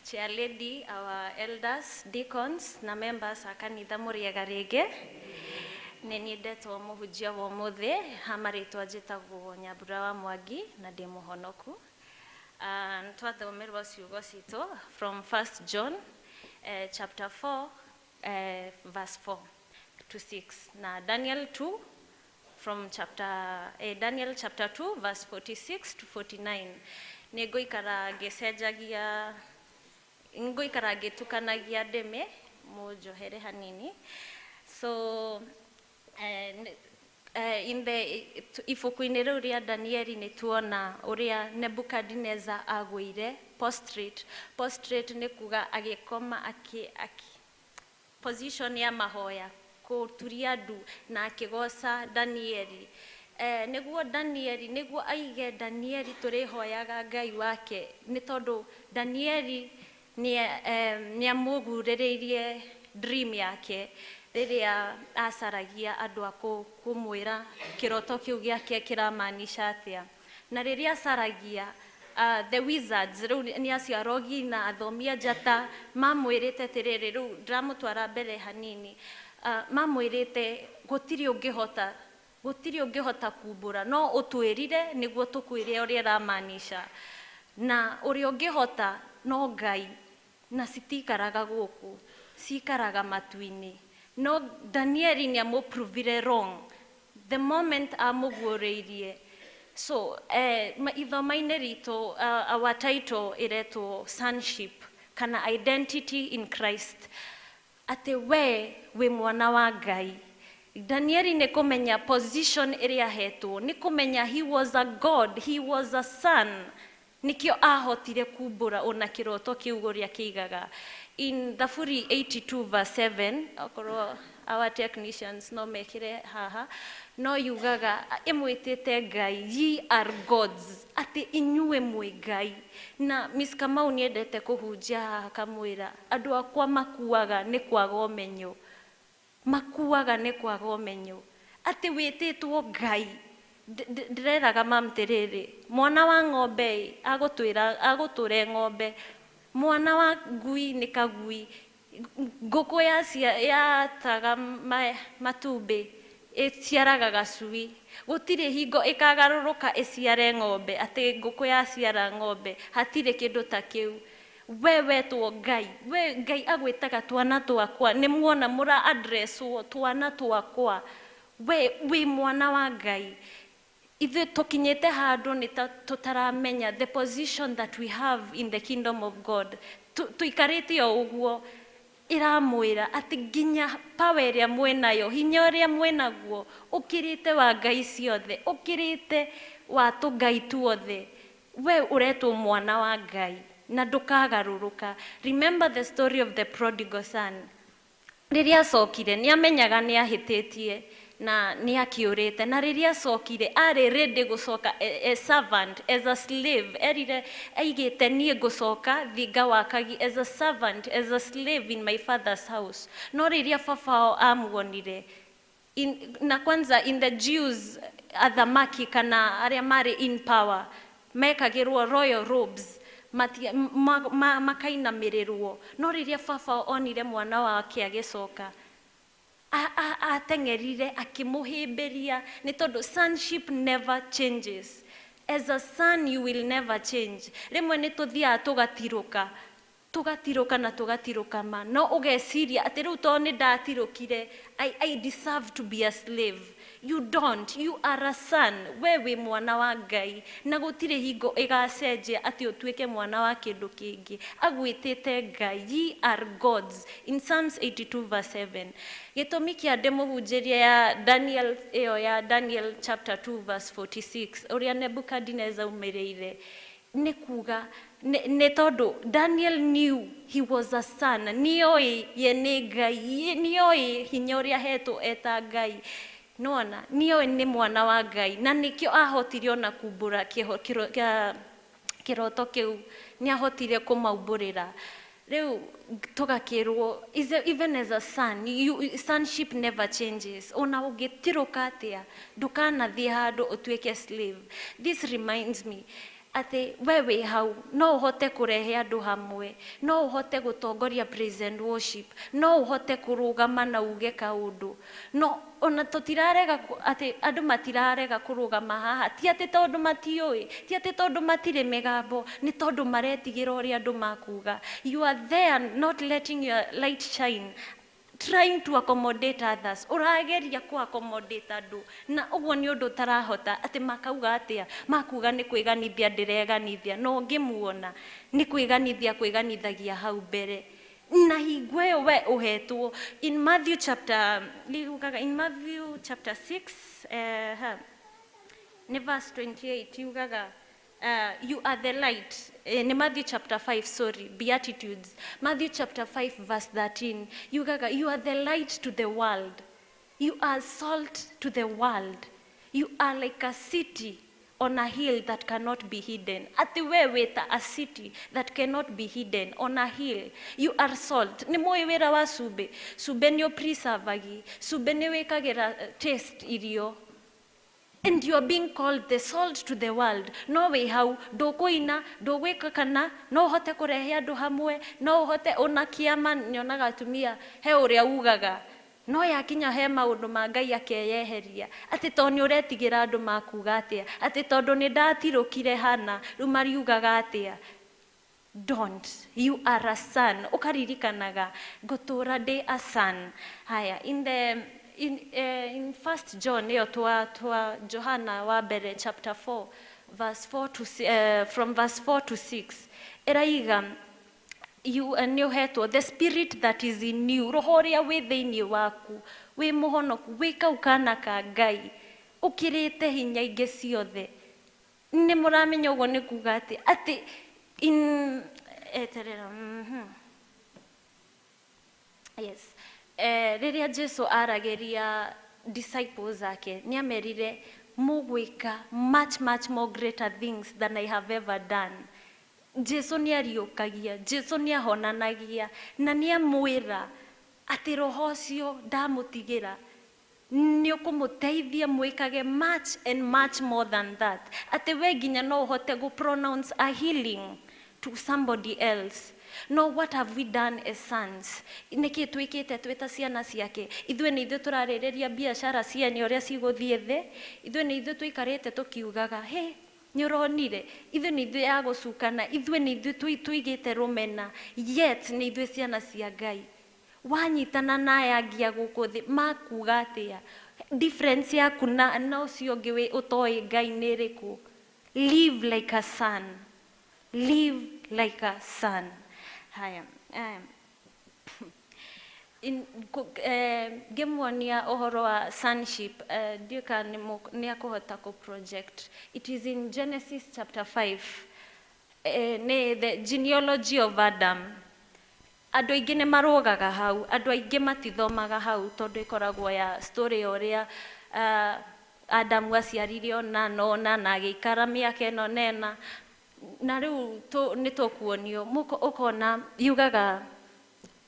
Chair lady, our elders, deacons, na members a kanitha muriega ringi. Nĩ nyendetwo mũhunjia wa ũmũthĩ, hamarĩtwa njĩtagwo Nyambura wa Mwangi na ndĩ mũhonoku. Twathomerwo ciugo citũ from 1 John chapter 4 verse 4 to 6 na Daniel 2 from Daniel chapter 2 verse 46 to 49. Nĩngũikara ngĩtukanagia ndĩmĩ mũnjohere hanini. So in the ibuku-inĩ rĩu rĩa Danieli nĩ tuona ũrĩa Nebukadnezar agũire prostrate. Prostrate nĩ kuga agĩkoma position ya mahoya, kũturia ndu na akĩgoca Danieli. Nĩguo aige Danieli tũrĩhoyaga Ngai wake, nĩ tondũ Danieli nĩamũgurĩrĩirie dream yake rĩrĩa acaragia andũ a kũmwĩra kĩroto kĩu gĩake kĩramaanisha atĩa. Na rĩrĩa acaragia the wizards, rĩu nĩ acio arogi na athomi a njata, mamwĩrĩte atĩrĩrĩ, rĩu ndĩramũtwara mbere hanini, mamwĩrĩte gũtirĩ ũngĩhota kumbũra, no ũtwĩrire nĩguo tũkwĩre ũrĩa ramaanisha, na ũrĩa ũngĩhota no Ngai, na citikaraga gũkũ, cikaraga matu-inĩ. No Danieli nĩamũprovire wrong the moment amũguũrĩirie. So ithomo-inĩ ritũ our title ĩretwo sonship kana identity in Christ, atĩ we wĩ mwana wa Ngai. Danieli nĩ kũmenya position ĩrĩa hetwo, nĩ kũmenya he was a God, he was a son, nikio ahotire kumbũra ona kĩroto kĩu ũrĩa kĩigaga. In Thaburi 82 verse 7, okorwo our technicians no mekire haha, no yugaga ĩmwĩtĩte Ngai, ye are gods, atĩ inyuĩ mwĩ Ngai. Na Miss Kamau nĩendete kũhunjia haha kamwĩra, andũ akwa makuaga nĩ kwaga ũmenyo, makuaga nĩ kwaga ũmenyo, atĩ wĩtĩtwo Ngai. Ndĩreraga mam tĩrĩrĩ, mwana wa ng'ombe agũtũre ng'ombe, mwana wa ngui nĩ kagui, ngũkũ yataga matumbĩ ĩciaraga gacui, gũtirĩ hingo ĩkagarũrũka ĩciare ng'ombe, atĩ ngũkũ yaciara ng'ombe, hatirĩ kĩndũ ta kĩu. We wetwo Ngai, we Ngai agwĩtaga twana twakwa, nĩ muona mũra addresswo twana twakwa, we wĩ mwana wa Ngai. Ithuĩ tũkinyĩte handũ nĩ tũtaramenya the position that we have in the kingdom of God. Tũikarĩte o ũguo, iramwĩra atĩ nginya power ĩrĩa mwĩnayo, hinya ũrĩa mwĩnaguo, ũkĩrĩte wa Ngai ciothe, ũkĩrĩte wa tũngai tuothe, we ũretwo mwana wa Ngai na ndũkagarũrũka. Remember the story of the prodigal son. Rĩrĩa acokire nĩamenyaga nĩahĩtĩtie na nĩakĩũrĩte, na rĩrĩa acokire arĩ ready gũcoka a servant, as a slave, erire aigĩte niĩ ngũcoka thinga wakagi as a servant, as a slave in my father's house. No rĩrĩa babao amuonire, na kwanza in the Jews, athamaki kana arĩa marĩ in power mekagĩrwo royal robes, makainamĩrĩrwo. No rĩrĩa babao onire mwana wake agĩcoka, ateng'erire akĩmũhĩmbĩria, nĩ tondũ sonship never changes. As a son you will never change. Rĩmwe nĩ tũthiaga tũgatirũka na tũgatirũka ma, no ũgeciria atĩ rĩu tondũ nĩ ndatirũkire I deserve to be a slave. You don't, you are a son. We wĩ mwana wa Ngai, na gũtirĩ hingo ĩgacenjia atĩ ũtuĩke mwana wa kĩndũ kĩngĩ. Agwĩtĩte Ngai, ye are gods. In Psalms 82 verse 7. Gĩtũmi kĩa ndĩmũhunjĩrie ya Daniel chapter 2 verse 46, ũrĩa Nebukadnezar umĩrĩire, nĩ kuga nĩ tondũ Daniel knew he was a son, nĩoĩ ye nĩ Ngai, nĩoĩ hinya ũrĩa hetwo eta Ngai, nĩwona nĩoĩ nĩ mwana wa Ngai, na nĩkĩo ahotire ona kumbũra kĩroto kĩu, nĩahotire kũmaumbũrĩra. Rĩu tũgakĩrwo, even as a son, sonship never changes. Ona ũngĩtirũka atĩa, ndũkanathiĩ handũ ũtuĩke slave. This reminds me, atĩ we wĩ hau, no ũhote kũrehe andũ hamwe, no ũhote gũtongoria praise and worship, no ũhote kũrũgama na uge kaũndũ. No ona tũtirarega atĩ andũ matirarega kũrũgama haha, ti atĩ tondũ matiũĩ, ti atĩ tondũ matirĩ mĩgambo, nĩ tondũ maretigĩra ũrĩa andũ makuga. You are there not letting your light shine, trying to accommodate others. Ũrageria ku accommodate andũ, na ũguo nĩ ũndũ ũtarahota, atĩ makauga atĩa, makuga nĩ kwĩganithia ndĩreganithia, no ngĩmuona nĩ kwĩganithagia hau mbere. Na hingo ĩyo we ũhetwo, in Matthew chapter 6, nĩ verse 28, yugaga, you are the light. In Matthew chapter 5, sorry, Beatitudes. Matthew chapter 5, verse 13. Yugaga, you are the light to the world. You are salt to the world. You are like a city on a hill that cannot be hidden. Ati wewe ta a city that cannot be hidden on a hill. You are salt. Nĩ mũĩ wĩra wa cumbe. Cumbe nĩ preservagi. Cumbe nĩ wĩkagĩra taste irio. And you are being called the salt to the world. No wĩ hau, ndũkũina, ndũgwĩka kana, no ũhote kũrehe andũ hamwe, no ũhote ona kĩama, nyonaga atumia, he ũrĩa ugaga. No yakinya he maũndũ ma Ngai akeyeheria. Atĩ tondũ nĩ ũretigĩra andũ makuga atĩa. Atĩ tondũ nĩ ndatirũkire hana, rĩu mariugaga atĩa. Don't. You are a son. Ũkaririkanaga, ngũtũra ndĩ a son. Haya, in 1 John, twa Johana wa mbere, chapter 4, from verse 4 to 6, eraiga, nĩ ũhetwo, the spirit that is in you, roho ũrĩa wĩ thĩinĩ waku, wĩ mũhonoku, wĩ kau kana ka Ngai, ũkĩrĩte hinya ingĩ ciothe. Nĩ mũramenya ũguo nĩ kuga atĩ, yes, rĩrĩa Jesu aragĩria disciples ake, nĩ amerire, mũgwĩka much more greater things than I have ever done. Jesu nĩ ariũkagia, Jesu nĩ ahonanagia, na nĩ amwĩra atĩ roho ũcio ndamũtigĩra, nĩ ũkũmũteithia mwĩkage much and much more than that. Atĩ we nginya no ũhote pronounce a healing to somebody else. No, what have we done as sons? Nĩkĩ twĩkĩte twĩta ciana ciake? Ithuĩ nĩ ithuĩ tũrarĩrĩria biacara cianyu ũrĩa cigũthiĩ thĩ. Ithuĩ nĩ ithuĩ tũikarĩte tũkiugaga, he, nĩ ũronire, ithuĩ nĩ ithuĩ ya gũcukana, ithuĩ nĩ ithuĩ tũigĩte rũmena, yet nĩ ithuĩ ciana cia Ngai. Wanyitana na aya angĩ a gũkũ thĩ, makuga atĩa? Difference yaku na ũcio ũngĩ ũtoĩ Ngai nĩ ĩrĩkũ? Live like a son. Live like a son. Haya, ngĩmuonia ũhoro wa sonship, ndiũka nĩ akũhota project. It is in Genesis chapter 5, the genealogy of Adam. Andũ aingĩ nĩ marũgaga hau, andũ aingĩ matithomaga hau, tondũ ĩkoragwo ya story ũrĩa Adamu aciarire ona na agĩikara mĩaka ĩno nena. Na rĩu nĩ tũkuonio, ũkona yugaga,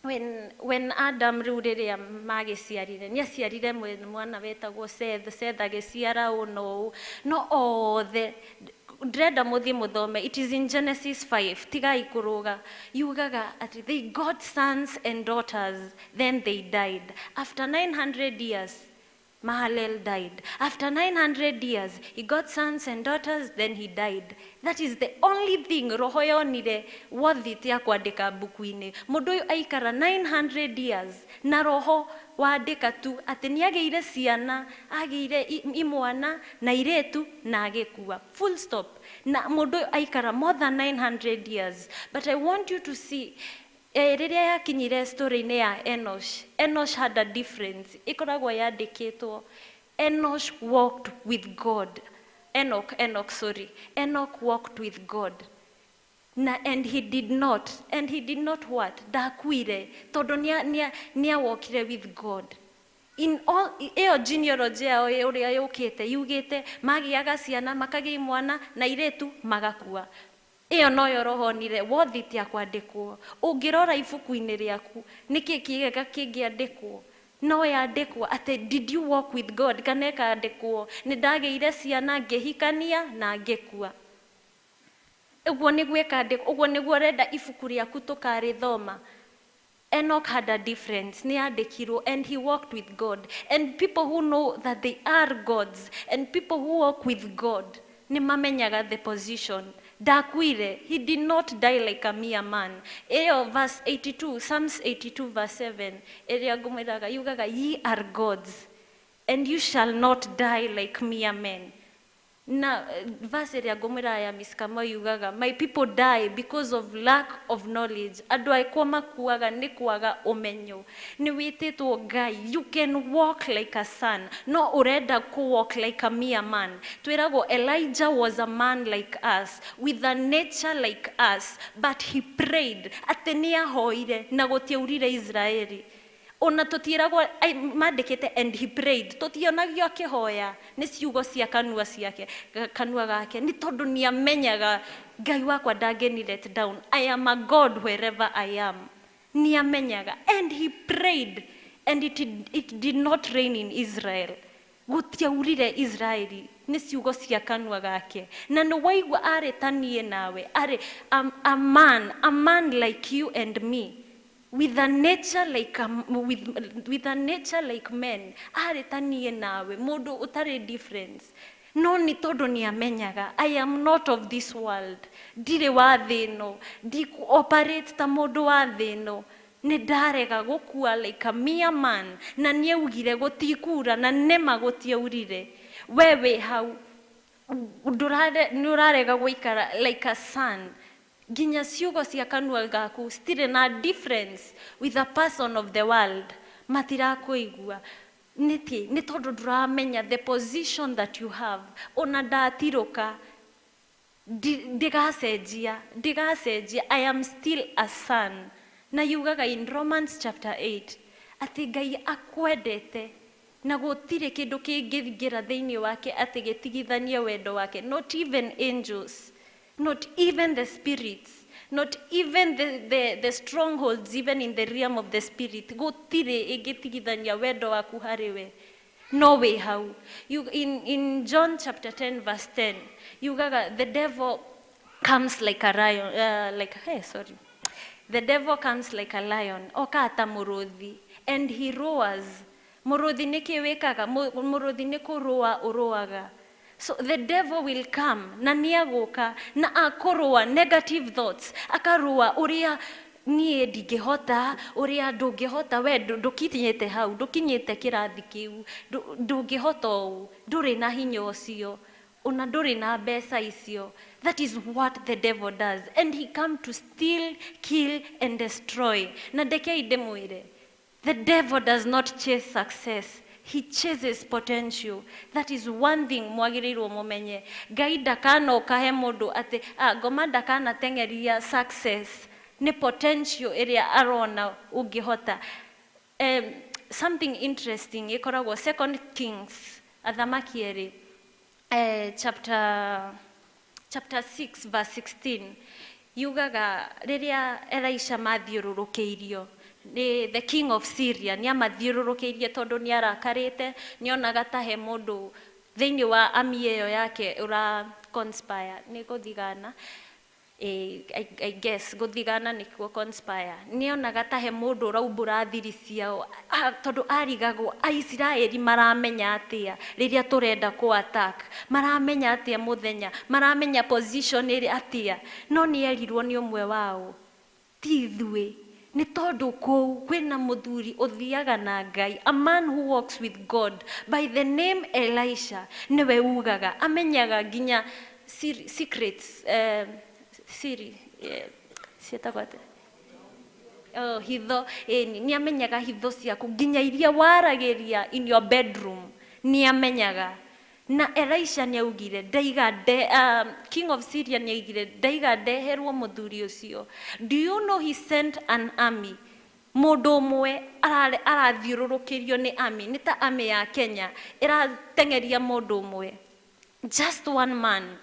when Adam rĩu rĩrĩa magĩciarire, nĩ aciarire mwana wetagwo Seth agĩciara ũũ na ũũ, no othe, ndĩrenda mũthiĩ mũthome, it is in Genesis 5, tigai kũrũga, yugaga atĩ they got sons and daughters, then they died. After 900 years, Mahalel died. After 900 years, he got sons and daughters, then he died. That is the only thing roho yonire worthy ya kwandĩka mbuku-inĩ. Mũndũ ũyũ aikara 900 years, na roho wandĩka tu atĩ nĩ agĩire ciana, agĩire imwana na iretu na agĩkua. Full stop. Na mũndũ ũyũ aikara more than 900 years. But I want you to see, rĩrĩa yakinyire story-inĩ ya Enosh had a difference. Ĩkoragwo yandĩkĩtwo, Enosh walked with God. Enoch walked with God. and he did not what? Ndakuire tondu nia walkire with God. In all eo genealogy yao uria yukite yugite magiaga ciana makagĩa mwana na iretu magakua. Eo no yorohonire wothite akwandikwo. Ungirora ibuku-ini riaku niki kiega kingiandikwo no yandikwo ati did you walk with God kana kandikwo ni ndageire ciana ngihikania na ngikua. Uguo niguo kandikwo uguo niguo renda ibuku riaku tukarithoma. Enoch had a difference. Niandikirwo, and he walked with God. And people who know that they are gods, and people who walk with God, nimamenyaga the position. Dakuire, he did not die like a mere man. Eyo verse 82, Psalms 82 verse 7. Eria gumiraga yugaga, ye are gods, and you shall not die like mere men. Na verse eria gumira ya miskama yugaga, my people die because of lack of knowledge. Andu aikwa makuaga ni kwaga umenyo. Ni wititwo Ngai, you can walk like a son, no urenda ku walk like a mere man. Twirago Elijah was a man like us, with a nature like us, but he prayed atenia hoire na gutiaurire Israeli. Ona tutiragwo mandikite and he prayed tutionagio akihoya ni ciugo cia kanua ciake kanua gake ni tondu ni amenyaga Ngai wakwa ndangeni let down. I am a God wherever I am. Ni amenyaga and he prayed and it did not rain in Israel. Gutiaurire Israeli ni ciugo cia kanua gake na no waigua aretanie nawe are a man like you and me. With a nature like with a nature like men, aretanie nawe mundu utari difference. No ni tondu ni amenyaga, I am not of this world. Ndire wa thino, di operate ta mundu wa thino. Ni ndarega gukua like a mere man, na nieugire gutikura na nema gutiaurire. Wewe hau nurarega guikara like a son. Ginya ciugo cia kanua gaku stire na difference with a person of the world. Matira kuigua. Ni tondu nduramenya the position that you have. Ona ndatiruka. Ndigacenjia. I am still a son. Na yugaga in Romans chapter 8. Ati Ngai akwendete. Na gutire kindu kingithingira thiini wake ati gitigithanie wendo wake. Not even angels. Not even the spirits, not even the strongholds, even in the realm of the spirit. Gutire igitigithania wendo waku hariwe. No way how. In John chapter 10 verse 10, the devil comes like a lion, The devil comes like a lion, okata muruthi, and he roars. Muruthi nikiwekaga, muruthi nikuroa uroaga. So the devil will come, na niaguka, na akorua negative thoughts, akarua uria nie ndingihota, uria ndungihota we ndukinyite hau, ndukinyite kirathi kiu, ndungihota u, nduri na hinya ucio, ona nduri na mbeca icio. That is what the devil does, and he comes to steal, kill and destroy. Na ndeke ndemwire, the devil does not chase success. He chases potential. That is one thing mwagirirwo mumenye. Ngai ndakana ukahe mundu ati ngoma ndakana tengeria success ni potential iria arona ungihota. Something interesting ikoragwo 2 Kings athamaki eri chapter 6 verse 16 yugaga riria Elisha mathiururukeirio the king of Syria ni amathiururukeirie tondu ni arakarite ni onaga tahe mundu thiini wa army iyo yake ura conspire ni guthigana I guess guthigana nikuo conspire ni onaga tahe mundu uraumbura thiri ciao tondu arigagwo Aisiraeli maramenya atia riria turenda ku attack maramenya atia muthenya maramenya position iri atia no ni erirwo ni umwe wao ti ithui ni tondu kou kwina muthuri uthiaga na Ngai, a man who walks with God by the name Elisha niwe ugaga amenyaga ginya secrets hitho ni amenyaga hitho ciaku ginya iria warageria in your bedroom ni amenyaga na Elisha nĩaugire King of Syria nĩaugire ndaiga ndeherwo mũthuri ũcio. Do you know he sent an army? Mũndũ ũmwe arathiũrũrũkĩrio nĩ army, nĩ ta army ya Kenya ĩrateng'eria mũndũ ũmwe. Just one man.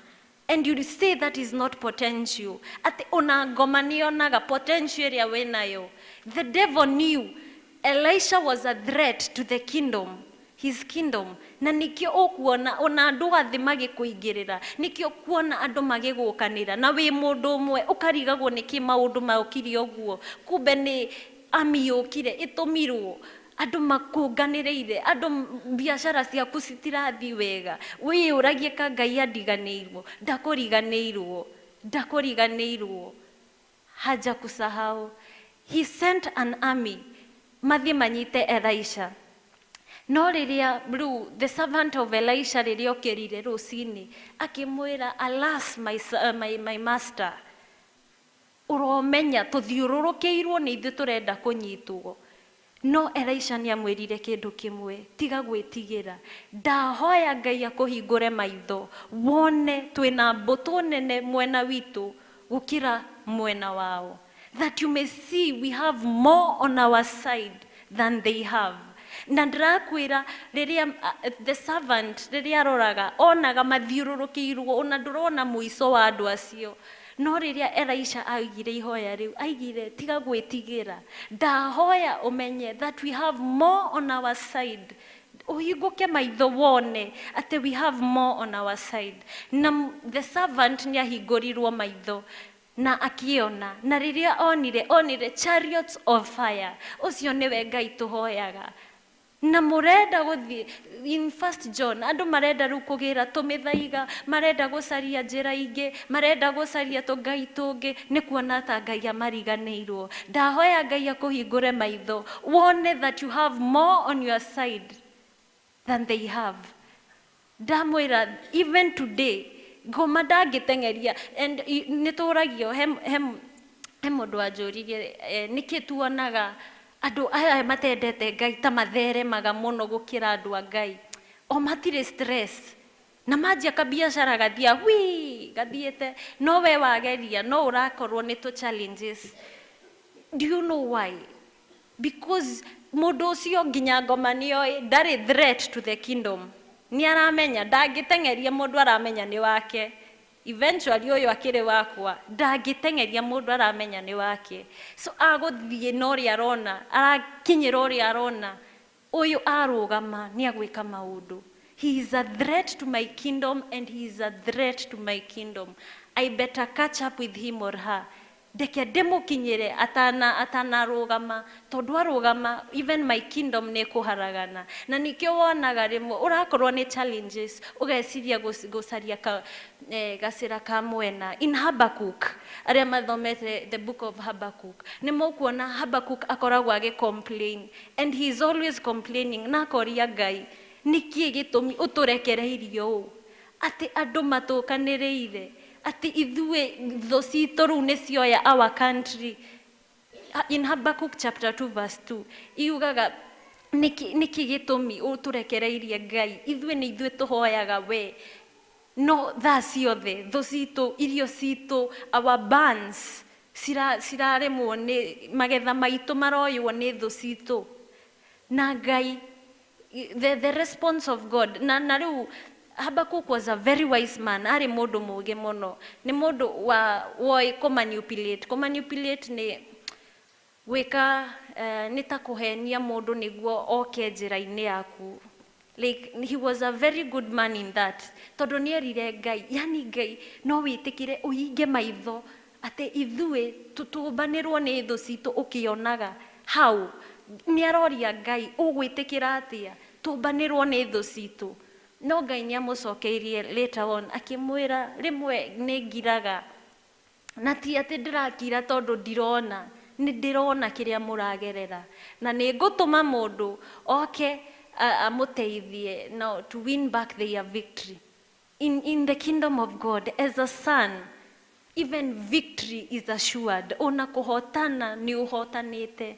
And you say that is not potential. Ati ona ngoma nĩonaga potential ĩrĩa wĩnayo. The devil knew Elisha was a threat to the kingdom, his kingdom. Na nikio ũkuona ona andũ athĩ magĩkũingĩrĩra, nikio kuona andũ magĩgũkanĩra, na wĩ mũndũ ũmwe ũkarigagwo nĩkĩ maũndũ maũkire ũguo. Kumbe nĩ army yũkire ĩtũmirwo. Andũ makũnganĩrĩire, andũ biacara ciaku citirathiĩ wega. Wĩyũragie ka Ngai andiganĩirwo, ndakũriganĩirwo. Haja kusahau. He sent an army, mathiĩ manyite Elisha. No rĩrĩa the servant of Elisha rĩrĩa okĩrire rũcinĩ, akĩmwĩra, alas my master, ũromenya tũthiũrũrũkĩirwo nĩ ithuĩ tũrenda kũnyitwo. No Elisha nĩamwĩrire kĩndũ kĩmwe, tiga gwĩtigĩra. Ndahoya Ngai akũhingũre maitho, wone twĩna mbũtũ nene mwena witũ gũkĩra mwena wao. That you may see we have more on our side than they have. Na ndĩrakwĩra rĩrĩa the servant rĩrĩa aroraga onaga mathiũrũrũkĩirwo, ona ndũrona mũico wa andũ acio. No rĩrĩa Elisha aigire ihoya rĩu, aigire tiga gwĩtigĩra. Ndahoya ũmenye that we have more on our side. Ũhingũke maitho wone atĩ we have more on our side. Na the servant nĩahingũrirwo maitho na akiona. Na rĩrĩa onire chariots of fire. Ũcio nĩwe Ngai tũhoyaga. Na mũrenda gũthiĩ in 1 John, andũ marenda rĩu kũgĩra tũmĩthaiga, marenda gũcaria njĩra ingĩ, marenda gũcaria tũngai tũngĩ, nĩ kuona ta Ngai amariganĩirwo. Ndahoya Ngai akũhingũre maitho, wone that you have more on your side than they have. Ndamwĩra even today, ngoma ndangĩteng'eria, and nĩtũragio he mũndũ wanjũririe nĩkĩ tuonaga andũ aya matendete Ngai ta matheremaga mũno gũkĩra andũ a Ngai. O matirĩ stress. Na manjia kabiacara gathiĩte. No we wageria, no ũrakorwo nĩ tũ challenges. Do you know why? Because mũndũ ũcio nginya ngoma nĩoĩ ndarĩ threat to the kingdom. Nĩaramenya ndangĩteng'eria mũndũ aramenya nĩ wake. Eventually ũyũ akĩrĩ wakwa, ndangĩteng'eria mũndũ aramenya nĩ wake. So agũthiĩ na ũrĩa arona, arakinyĩra ũrĩa arona, ũyũ arũgama nĩagwĩka maũndũ. He is a threat to my kingdom and he is a threat to my kingdom. I better catch up with him or her. Ndeke ndĩmũkinyĩre atanarũgama, tondũ arũgama even my kingdom nĩkũharagana. Na nĩkĩo wonaga rĩmwe ũrakorwo nĩ challenges, ũgeciria gũcaria gacĩra ka mwena. In Habakkuk, arĩa mathomete the book of Habakkuk, nĩmũkuona Habakkuk akoragwo agĩ-complain, and he is always complaining. Na akoria Ngai, nĩkĩĩ gĩtũmi ũtũrekereirie ũũ? Atĩ andũ matũkanĩrĩire, ati ithuĩ thũ citũ rĩu nĩcioya our country. In Habakkuk chapter 2 verse 2, iugaga nĩkĩ gĩtũmi ũtũrekereirie Ngai, ithuĩ nĩ ithuĩ tũhoyaga we. No thaa ciothe thũ citũ, irio citũ, our barns ciraremwo nĩ magetha maitũ maroywo nĩ thũ citũ. Na Ngai, the response of God, na rĩu Habakkuk was a very wise man. Arĩ mũndũ mũũgĩ mũno. Nĩ mũndũ woĩ kũmanipulate. Kũmanipulate nĩ gwĩka nĩ ta kũhenia mũndũ nĩguo oke njĩra-inĩ yaku. Like he was a very good man in that. Tondũ nĩerire Ngai, yani Ngai no wĩtĩkĩre ũhinge maitho atĩ ithuĩ tũtũmbanĩrwo nĩ thũ citũ ũkĩonaga. How? Nĩaroria Ngai, ũgwĩtĩkĩra atĩa tũmbanĩrwo nĩ thũ citũ? No Ngai nĩamũcokeirie later on akĩmwĩra, rĩmwe nĩngiraga, na ti atĩ ndĩrakira tondũ ndirona, nĩndĩrona kĩrĩa mũragerera, na nĩngũtũma mũndũ oke amũteithie now to win back their victory. In the kingdom of God, as a son, even victory is assured. Ona kũhotana nĩ ũhotanĩte.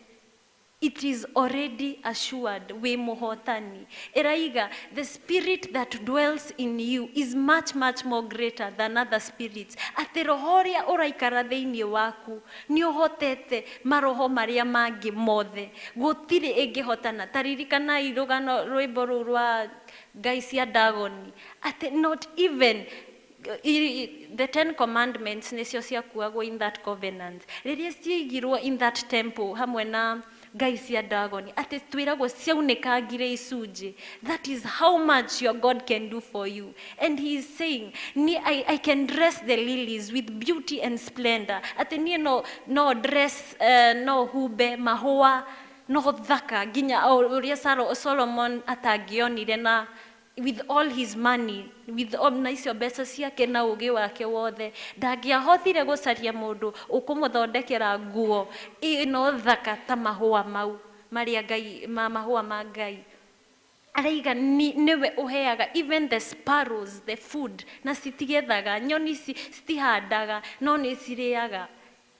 it is already assured we muhotani. Eraiga, the spirit that dwells in you is much more greater than other spirits. Ate roho ria uraikara thĩinĩ waku ni uhotete maroho maria mangi mothe. Gutiri ingihotana. Taririkanai rugano rwimbo rwa ngai cia Dagoni. Ate not even the 10 commandments nicio ciakuagwo in that covenant. Riria ciaigirwo in that temple hamwe na ngai cia Dagoni. Ate twiragwo ciaunĩkangire icunjĩ. That is how much your God can do for you. And he is saying, I can dress the lilies with beauty and splendor. Ate niĩ no dress, no humbe mahũa, no thaka nginya ũrĩa Solomon atangĩonire na with all his money, with all na icio mbeca ciake na ũgĩ wake wothe, ndangĩahotire gũcaria mũndũ ũkũmũthondekera nguo ĩno thaka ta mahũa mau marĩa ngai mahũa ma ngai. Araiga niwe ũheaga even the sparrows the food, na citigethaga, nyoni citihandaga no nĩ cirĩaga.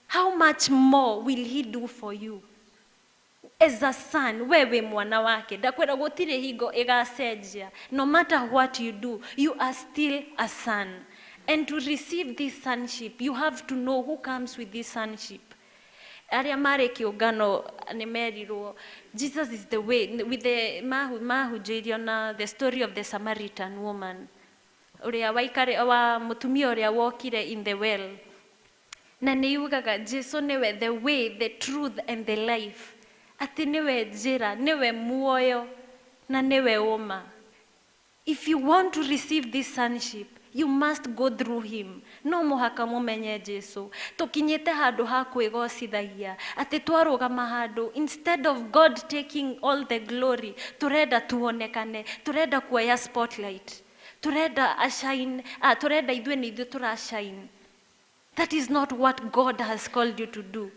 How much more will he do for you? As a son, wewe mwana wake, ndakwenda gũtirĩ hingo ĩgacenjia. No matter what you do, you are still a son. And to receive this sonship, you have to know who comes with this sonship. Arĩa marĩ kĩũngano nĩ merirwo, Jesus is the way, with the mahunjĩirio na the story of the Samaritan woman. Ũrĩa waikare wa mũtumia ũrĩa wokire in the well. Na nĩ yugaga Jesu nĩwe the way, the truth and the life. Ati niwe njĩra, niwe muoyo, na niwe ũma. If you want to receive this sonship, you must go through him. No mũhaka mũmenye Jesu. Tũkinyĩte handũ ha kwĩgocithagia. Atĩ twarũgama handũ, instead of God taking all the glory, tũrenda tuonekane, tũrenda kuoya spotlight. Tũrenda ashine, tũrenda ithuĩ nĩ ithuĩ tũrashine. That is not what God has called you to do.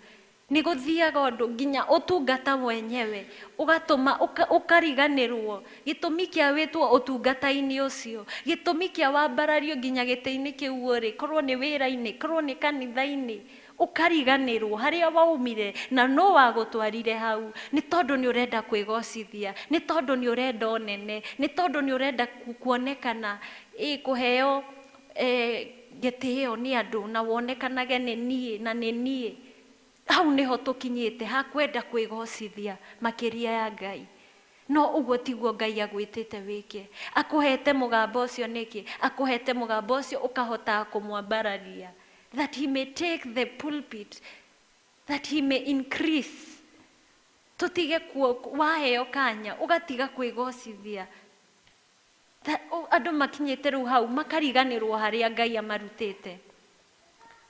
Nĩ gũthiaga ũndũ nginya ũtungata mwenyewe ũgatũma ũkariganĩrwo. Gĩtũmi kĩa wĩtwo ũtungata-inĩ ũcio, gĩtũmi kĩa wambarario nginya gĩtĩ-inĩ kĩu ũrĩ, korwo nĩ wĩra-inĩ, korwo nĩ kanitha-inĩ, ũkariganĩrwo harĩa waumire na no wagũtwarire hau. Nĩ tondũ nĩ ũrenda kwĩgocithia, nĩ tondũ nĩ ũrenda ũnene, nĩ tondũ nĩ ũrenda kuonekana kũheo gĩtĩĩo nĩ andũ na wonekanage nĩ niĩ na nĩ niĩ. Hau niho tũkinyĩte ha kwenda kwĩgocithia makĩria ya Ngai. No ũguo tiguo Ngai agwĩtĩte wĩke. Akũhete mũgambo ũcio nĩkĩ? Akũhete mũgambo ũcio ũkahota kũmwambararia. That he may take the pulpit, that he may increase. Tũtige waheo kanya, ũgatiga kwĩgocithia. Andũ makinyĩte rĩu hau makariganĩrwo harĩa Ngai amarutĩte.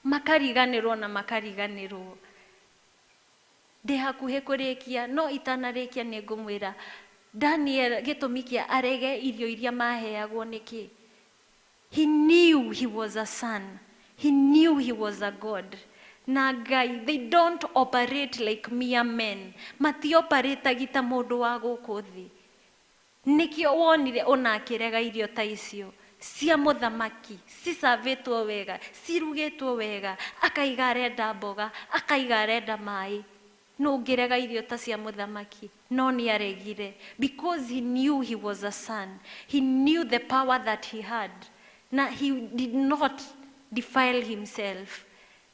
Makariganĩrwo na makariganĩrwo. Ndĩ hakuhĩ kũrĩkia, no itanarĩkia nĩ ngũmwĩra Daniel gĩtũmi kĩa arege irio iria maheagwo nĩkĩ? He knew he was a son. He knew he was a God. Na Ngai, they don't operate like mere men. Matioperate ta mũndũ wa gũkũ thĩ. Nĩkĩo wonire ona akĩrega irio ta icio cia mũthamaki, cicavĩtwo wega, cirugĩtwo wega, akaiga arenda mboga, akaiga arenda maĩ. No ũngĩrega irio ta cia mũthamaki, no nĩaregire, because he knew he was a son. He knew the power that he had. Na he did not defile himself.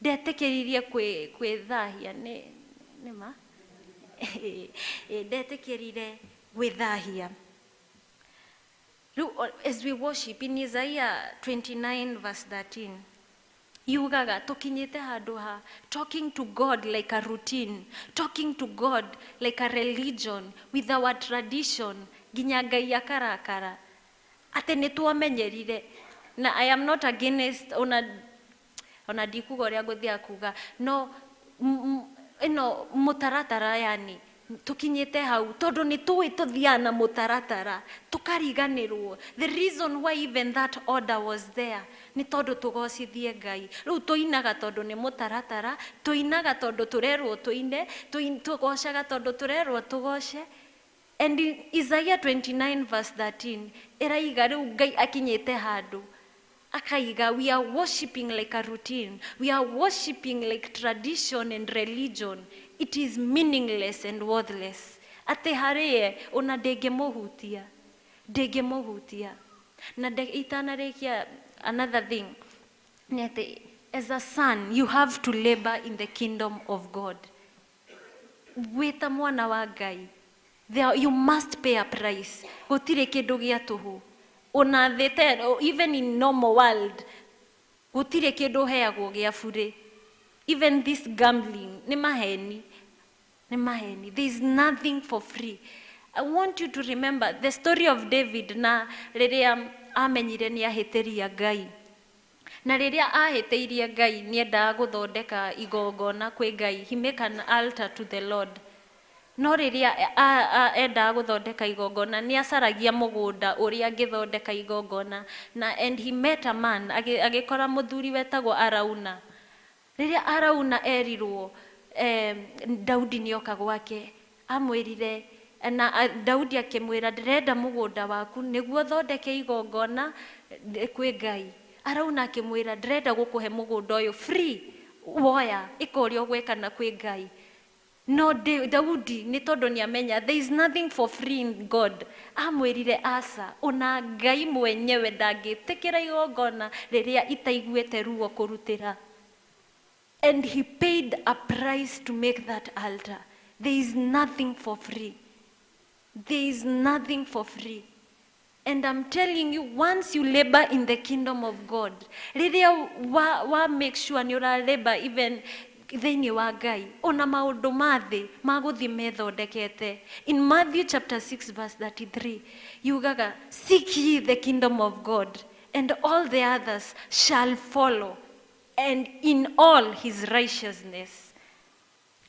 Ndetĩkĩririe kwĩthahia, nĩma? Ndetĩkĩrire gwĩthahia. As we worship in Isaiah 29 verse 13, yugaga tũkinyĩte handũ ha talking to God like a routine, talking to God like a religion with our tradition, nginya Ngai akarakara. Atĩ nĩtwamenyerire. Na I am not against ona ndikuga ũrĩa ngũthiĩ kuga, no ĩno mũtaratara yani tukinyĩte hau tondũ nĩ tũĩ tũthiana na mũtaratara tukariganĩrwo. The reason why even that order was there nĩ tondũ tũgocithie Ngai. Rĩu tũinaga tondũ nĩ mũtaratara, tũinaga tondũ tũrerwo tũine, tũgocaga tondũ tũrerwo tũgoce. And in Isaiah 29 verse 13 ĩraiga rĩu Ngai akinyĩte handũ akaiga, we are worshiping like a routine, we are worshiping like tradition and religion it is meaningless and worthless. Ate harie ona ndĩngĩmũhutia. Na itanarĩkia another thing. As a son, you have to labor in the kingdom of God. Wĩta mwana wa Ngai, you must pay a price. Gũtirĩ kĩndũ gĩa tũhũ. Ona even in normal world, gũtirĩ kĩndũ heagwo gĩa bure. Even this gambling, nĩ maheni. There is nothing for free. I want you to remember the story of David na rĩrĩa amenyire nĩ ahĩtĩria Ngai. Na rĩrĩa ahĩtĩirie Ngai nĩ endaga gũthondeka igongona kwĩ Ngai. He make an altar to the Lord. No rĩrĩa endaga gũthondeka igongona nĩ acaragia mũgũnda ũrĩa angĩthondeka igongona. And he met a man, agĩkora mũthuri wetagwo Arauna. Rĩrĩa Arauna erirwo Daudi nĩoka gwake, amwĩrire, na Daudi akĩmwĩra ndĩrenda mũgũnda waku nĩguo thondeke igongona kwĩ Ngai. Arauna akĩmwĩra ndĩrenda gũkũhe mũgũnda ũyũ free, woya ĩka ũrĩa ũgwĩka na kwĩ Ngai. No Daudi nĩ tondũ nĩamenya there is nothing for free in God. Amwĩrire aca, ona Ngai mwenyewe ndangĩtĩkĩra igongona rĩrĩa itaiguĩte ruo kũrutĩra. And he paid a price to make that altar. There is nothing for free. And I'm telling you, once you labor in the kingdom of God, rĩrĩa wa make sure nĩ ũra labor even thĩinĩ wa Ngai, ona maũndũ ma thĩ magũthiĩ methondekete. In Matthew chapter 6 verse 33, yugaga, seek ye the kingdom of God, and all the others shall follow, and in all his righteousness.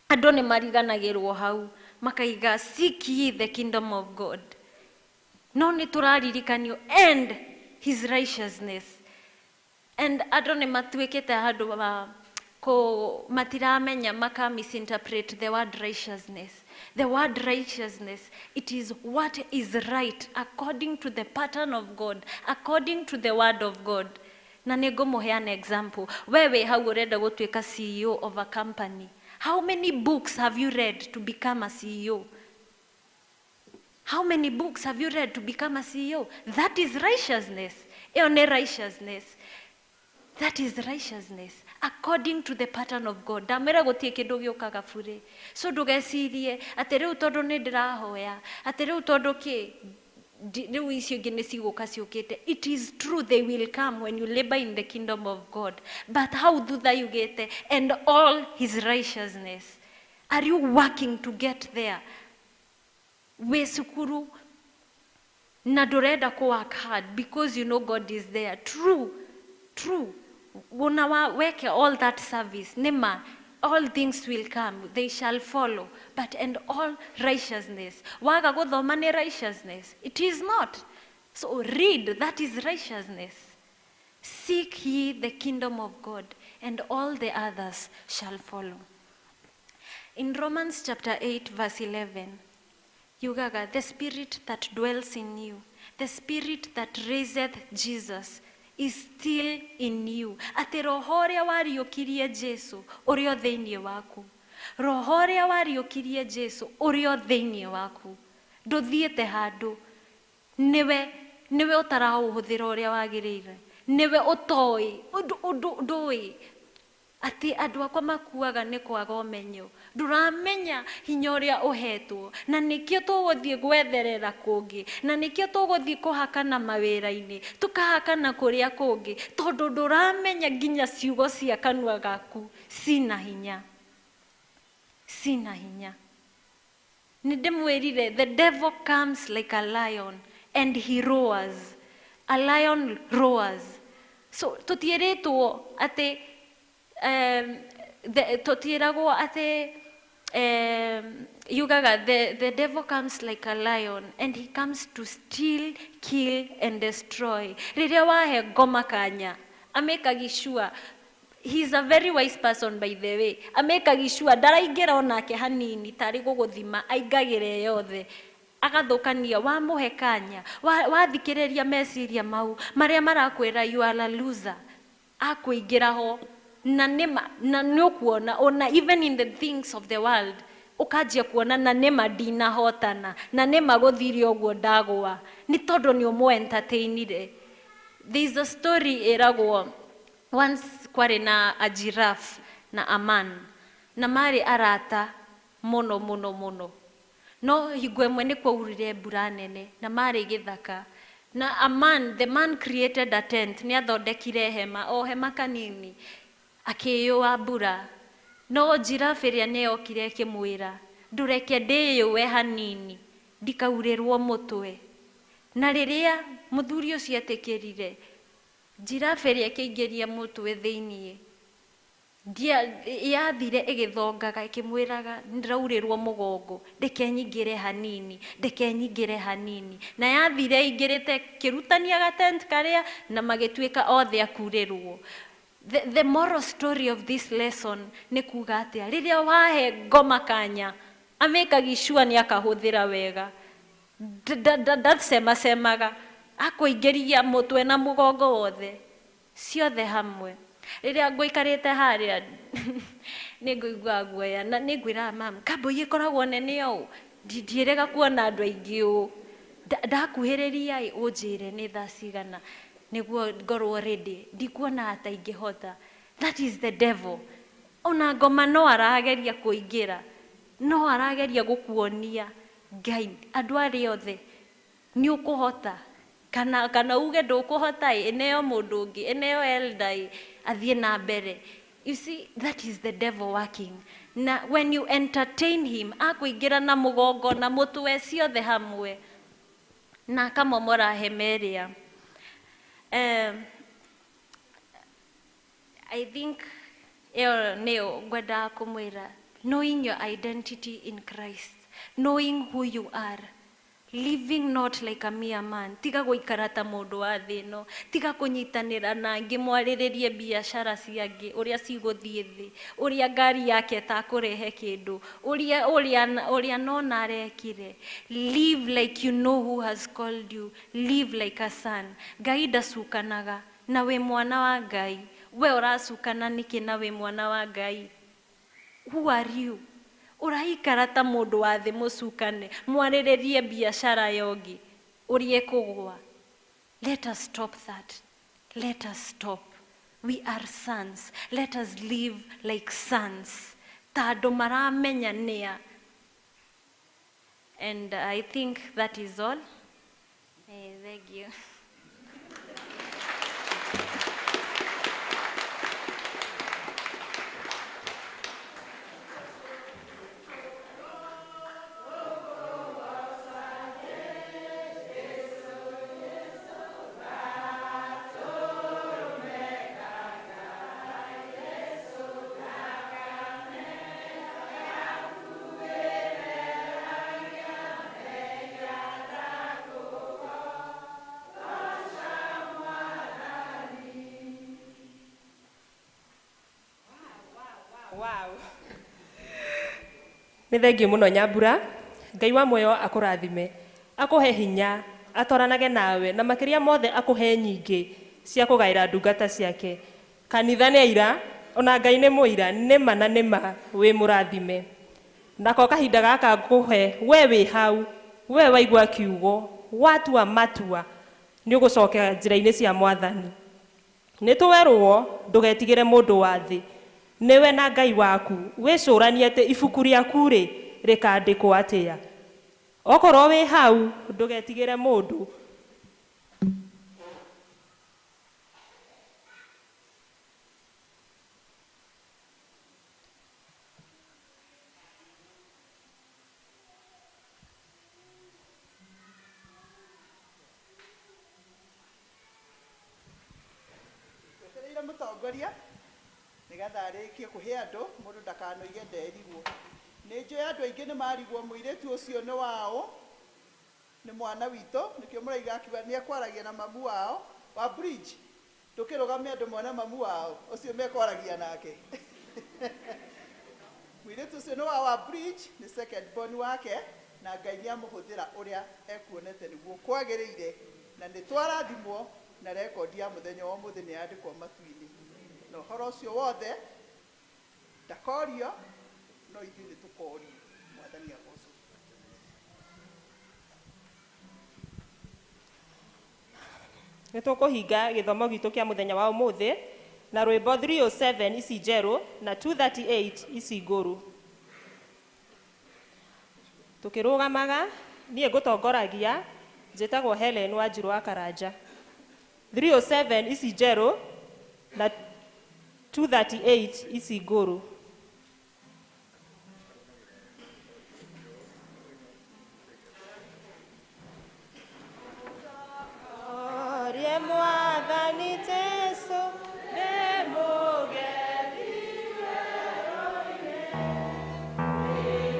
Andũ nĩ mariganagĩrwo hau, makaiga, seek ye the kingdom of God. No nĩ tũraririkanio, and his righteousness. And andũ nĩ matuĩkĩte handũ matiramenya maka misinterpret the word righteousness. The word righteousness, it is what is right according to the pattern of God, according to the word of God. Na nĩngũmũhe an example. Wewe hau ũrenda gũtuĩka CEO of a company. How many books have you read to become a CEO? How many books have you read to become a CEO? That is righteousness. Ĩyo nĩ righteousness. That is righteousness. According to the pattern of God. Ndamwĩra gũtirĩ kĩndũ gĩũkaga bure. So ndũgecirie atĩ rĩu tondũ nĩ ndĩrahoya, atĩ rĩu tondũ rĩu icio ingĩ nĩ cigũka ciũkĩte. It is true, they will come when you labor in the kingdom of God. But how thutha yugĩte, and all his righteousness. Are you working to get there? Wĩ cukuru na ndũrenda work hard because you know God is there. True. Wona weke all that service, nima, all things will come, they shall follow. But and all righteousness. Waga gũthoma nĩ righteousness. It is not. So read, that is righteousness. Seek ye the kingdom of God, and all the others shall follow. In Romans chapter 8 verse 11, yugaga, the spirit that dwells in you, the spirit that raiseth Jesus, is still in you. Atĩ roho ũrĩa wariũkirie Jesu ũrĩ o thĩinĩ waku. Roho ũrĩa wariũkirie Jesu ũrĩ o thĩinĩ waku. Ndũthiĩte handũ. Nĩwe ũtaraũhũthĩra ũrĩa wagĩrĩire. Nĩwe ũtoĩ. Ndũĩ. Atĩ andũ akwa makuaga nĩ kwaga ũmenyo. Ndũramenya hinya ũrĩa ũhetwo. Na nĩkĩo tũgũthiĩ gwetherera kũngĩ. Na nĩkĩo tũgũthiĩ kũhakana mawĩra-inĩ. Tũkahakana kũrĩa kũngĩ. Tondũ ndũramenya nginya ciugo cia kanua gaku. Sina hinya. Nĩndĩmwĩrire, the devil comes like a lion and he roars. A lion roars. So tũtiĩrĩtwo atĩ tũtiĩragwo atĩ yugaga, the devil comes like a lion and he comes to steal, kill and destroy. Rĩrĩa wahe ngoma kanya, amekaga sure. He is a very wise person, by the way. Amekaga sure ndaraingĩra onake hanini tarĩ gũgũthima, aingagĩre yothe. Agathũkania, wamũhe kanya, wathikĩrĩria meciria mau marĩa marakwĩra you are a loser, akũingĩra ho na nĩũkuona ona even in the things of the world ũkanjia kuona na nĩma ndinahotana na nĩma gũthire ũguo ndagũa nĩ tondũ nĩ ũmũ entertainire. There is a story ĩragwo once kwarĩ na a giraffe na a man na marĩ arata mũno mũno mũno, no hingo ĩmwe nĩ kwaurire mbura nene na marĩ gĩthaka na the man created a tent, nĩ athondekire hema, o hema kanini akĩyũa mbura, no giraffe ĩrĩa nĩ yokire ĩkĩmwĩra ndũreke ndĩyũe hanini ndikaurĩrwo mũtwe. Na rĩrĩa mũthuri ũcio etĩkĩrire, giraffe ĩrĩa ĩkĩingĩria mũtwe thĩiniĩ yathire ĩgĩthongaga ĩkĩmwĩraga ndĩraurĩrwo mũgongo ndĩkenyingĩre hanini ndĩkenyingĩre hanini, na yathire ingĩrĩte kĩrutania gatent karĩa na magĩtuĩka othe akurĩrwo. The moral story of this lesson nĩ kuga atĩa, rĩrĩa wahe ngoma kanya amĩkaga sure nĩ akahũthĩra wega, ndacemacemaga akũingĩria mũtwe na mũgongo wothe ciothe hamwe. Rĩrĩa ngũikarĩte harĩa nĩ ngũigua guoya na nĩ ngwĩraga mama kambũi ĩkoragwo nene ũũ, ndiĩrĩga kuona andũ aingĩ ũũ, ndakuhĩrĩria ũnjĩre nĩ thaa cigana nĩguo ngorwo ready, ndikuona ata ingĩhota. That is the devil. Ona ngoma no arageria kũingĩra, no arageria gũkuonia Ngai andũ arĩa othe nĩ ũkũhota kana uge ndũkũhota eneo mũndũ ũngĩ eneo elder athiĩ na mbere. You see, that is the devil working. Na when you entertain him akũingĩra na mũgongo na mũtwe ciothe hamwe na akamomora hema ĩrĩa. I think nĩyo ngwendaga kũmwĩra, knowing your identity in Christ, knowing who you are, living not like a mere man. Tiga gũikara ta mũndũ wa thĩ ĩno, tiga kũnyitanĩra na angĩ mwarĩrĩrie biacara cia angĩ ũrĩa cigũthiĩ thĩ, ũrĩa ngari yake etakũrehe kĩndũ, ũrĩa nona arekire. Live like you know who has called you, live like a son. Ngai ndacukanaga na wĩ mwana wa Ngai, we ũracukana nĩkĩ na wĩ mwana wa Ngai? Who are you? Ũraikara ta mũndũ wa thĩ mũcukane mwarĩrĩrie biacara yongi ũrĩa kũgwa. Let us stop that. Let us stop. We are sons. Let us live like sons. Ta andũ maramenya nĩa. And I think that is all. Thank you. Nĩ thengiũ mũno Nyambura, Ngai wa muoyo akũrathime, akũhe hinya, atwaranage nawe na makĩria mothe akũhe nyingĩ cia kũgaĩra ndungata ciake. Kanitha nĩ aira, ona Ngai nĩ mũira, nĩma na nĩma wĩ mũrathime. Nako kahinda gaka ngũhe, we wĩ hau, we waigua kiugo, watua matua, nĩ ũgũcokera njĩra-inĩ cia Mwathani. Nĩ tũwerũo ndũgetigĩre mũndũ wa thĩ, niwe na Ngai waku wĩcũranie atĩ ibuku rĩaku rĩ rĩkandĩkwo atĩa. Okorwo wĩ hau ndũgetigĩre mũndũ. Twetereire mũtongoria nĩgetha arĩkie kũhe andũ mũndũ ndakanoige nderigwo. Nĩ njũĩ andũ aingĩ nĩ marigwo mũirĩtu ũcio nĩ wao, nĩ mwana witũ, nĩkĩo mũraiga akiuga nĩ ekwaragia na mamu wao wa bridge. Ndũkĩrũgamia andũ mwana mamu wao ũcio mekwaragia nake. Mũirĩtu ũcio nĩ wa bridge, nĩ second born wake, na Ngai nĩ amũhũthĩra ũrĩa ekuonete nĩguo kwagĩrĩire, na nĩ twarathimwo na rekondi ya mũthenya wa ũmũthĩ nĩ yandĩkwo matu-inĩ. na ũhoro ũcio wothe ndakorio no ithuĩ nĩ tũkorio. Mwathani agocwo. Nĩ tũkũhinga gĩthomo gitũ kĩa mũthenya wa ũmũthĩ na rwĩmbo 307 ici njerũ na 238 ici ngũrũ. Tũkĩrũgamaga niĩ ngũtongoragia njĩtagwo Helen Wanjiru wa Karanja. 307 ici njerũ na 238 ici ngũrũ. Orie Mwathani Jesu nĩ mũgethi werũ-inĩ, nĩ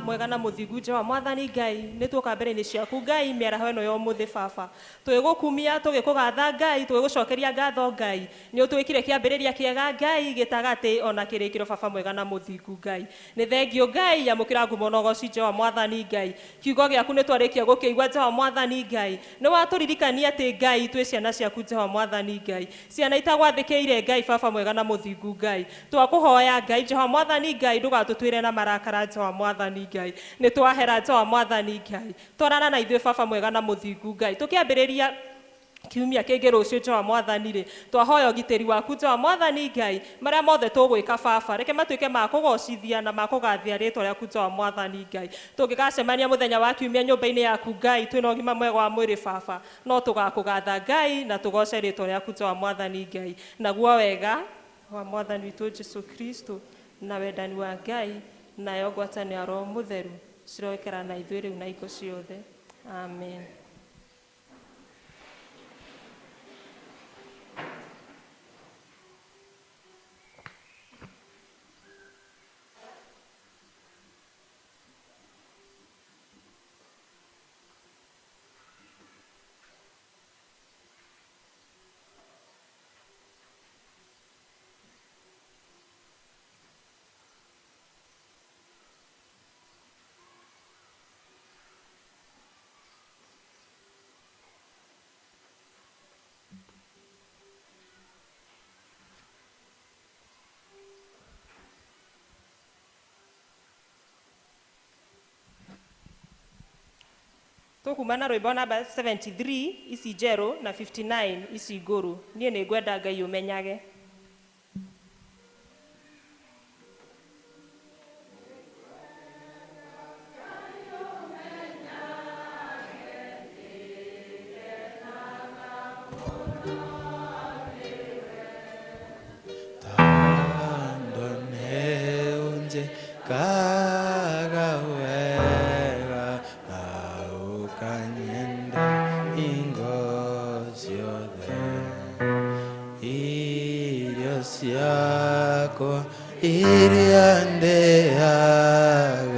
mwega na mũthingu Jehova Mwathani Ngai nĩ tuoka mbere-inĩ ciaku Ngai mĩaraho ĩno ya ũmũthĩ Baba twĩgũkumia tũgĩkũgatha Ngai twĩgũcokeria ngatho Ngai nĩ ũtwĩkire kĩambĩrĩria kĩega Ngai gĩtagatĩ ona kĩrĩkĩro Baba mwega na mũthingu Ngai nĩ thengio Ngai yamũkĩra ngumo na ũgooci Jehova Mwathani Ngai kiugo gĩaku nĩ twarĩkia gũkĩigua Jehova Mwathani Ngai nĩ watũririkania atĩ Ngai twĩ ciana ciaku Jehova Mwathani Ngai ciana itagwathĩkĩire Ngai Baba mwega na mũthingu Ngai twakũhoya Ngai Jehova Mwathani Ngai ndũgatũtuĩre na marakara Jehova Mwathani Ngai nĩ twahera Jehova Mwathani Ngai twarana na ithuĩ Baba mwega na mũthingu Ngai tũkĩambĩrĩria kiumia kĩngĩ rũciũ Jehova Mwathani rĩ twahoya ũgitĩri waku Jehova Mwathani Ngai marĩa mothe tũgwĩka Baba reke matuĩke ma kũgocithia na ma kũgathia rĩĩtwa rĩaku Jehova Mwathani Ngai tũngĩgacemania mũthenya wa kiumia nyũmba-inĩ yaku Ngai twĩna ũgima mwega wa mwĩrĩ Baba no tũgakũgatha Ngai na tũgoce rĩĩtwa rĩaku Jehova Mwathani Ngai naguo wega wa Mwathani witũ Jesũ Kristo na wendani wa Ngai nayo ngwatanĩro ya Roho Mũtheru ciroikara na ithuĩ rĩu na iko ciothe amen. Tũkuma na rwĩmbo namba 73 ici njerũ na 59 ici ngũrũ niĩ nĩ ngwenda Ngai ũmenyage. Kaga wega na ukanye iria ndeaga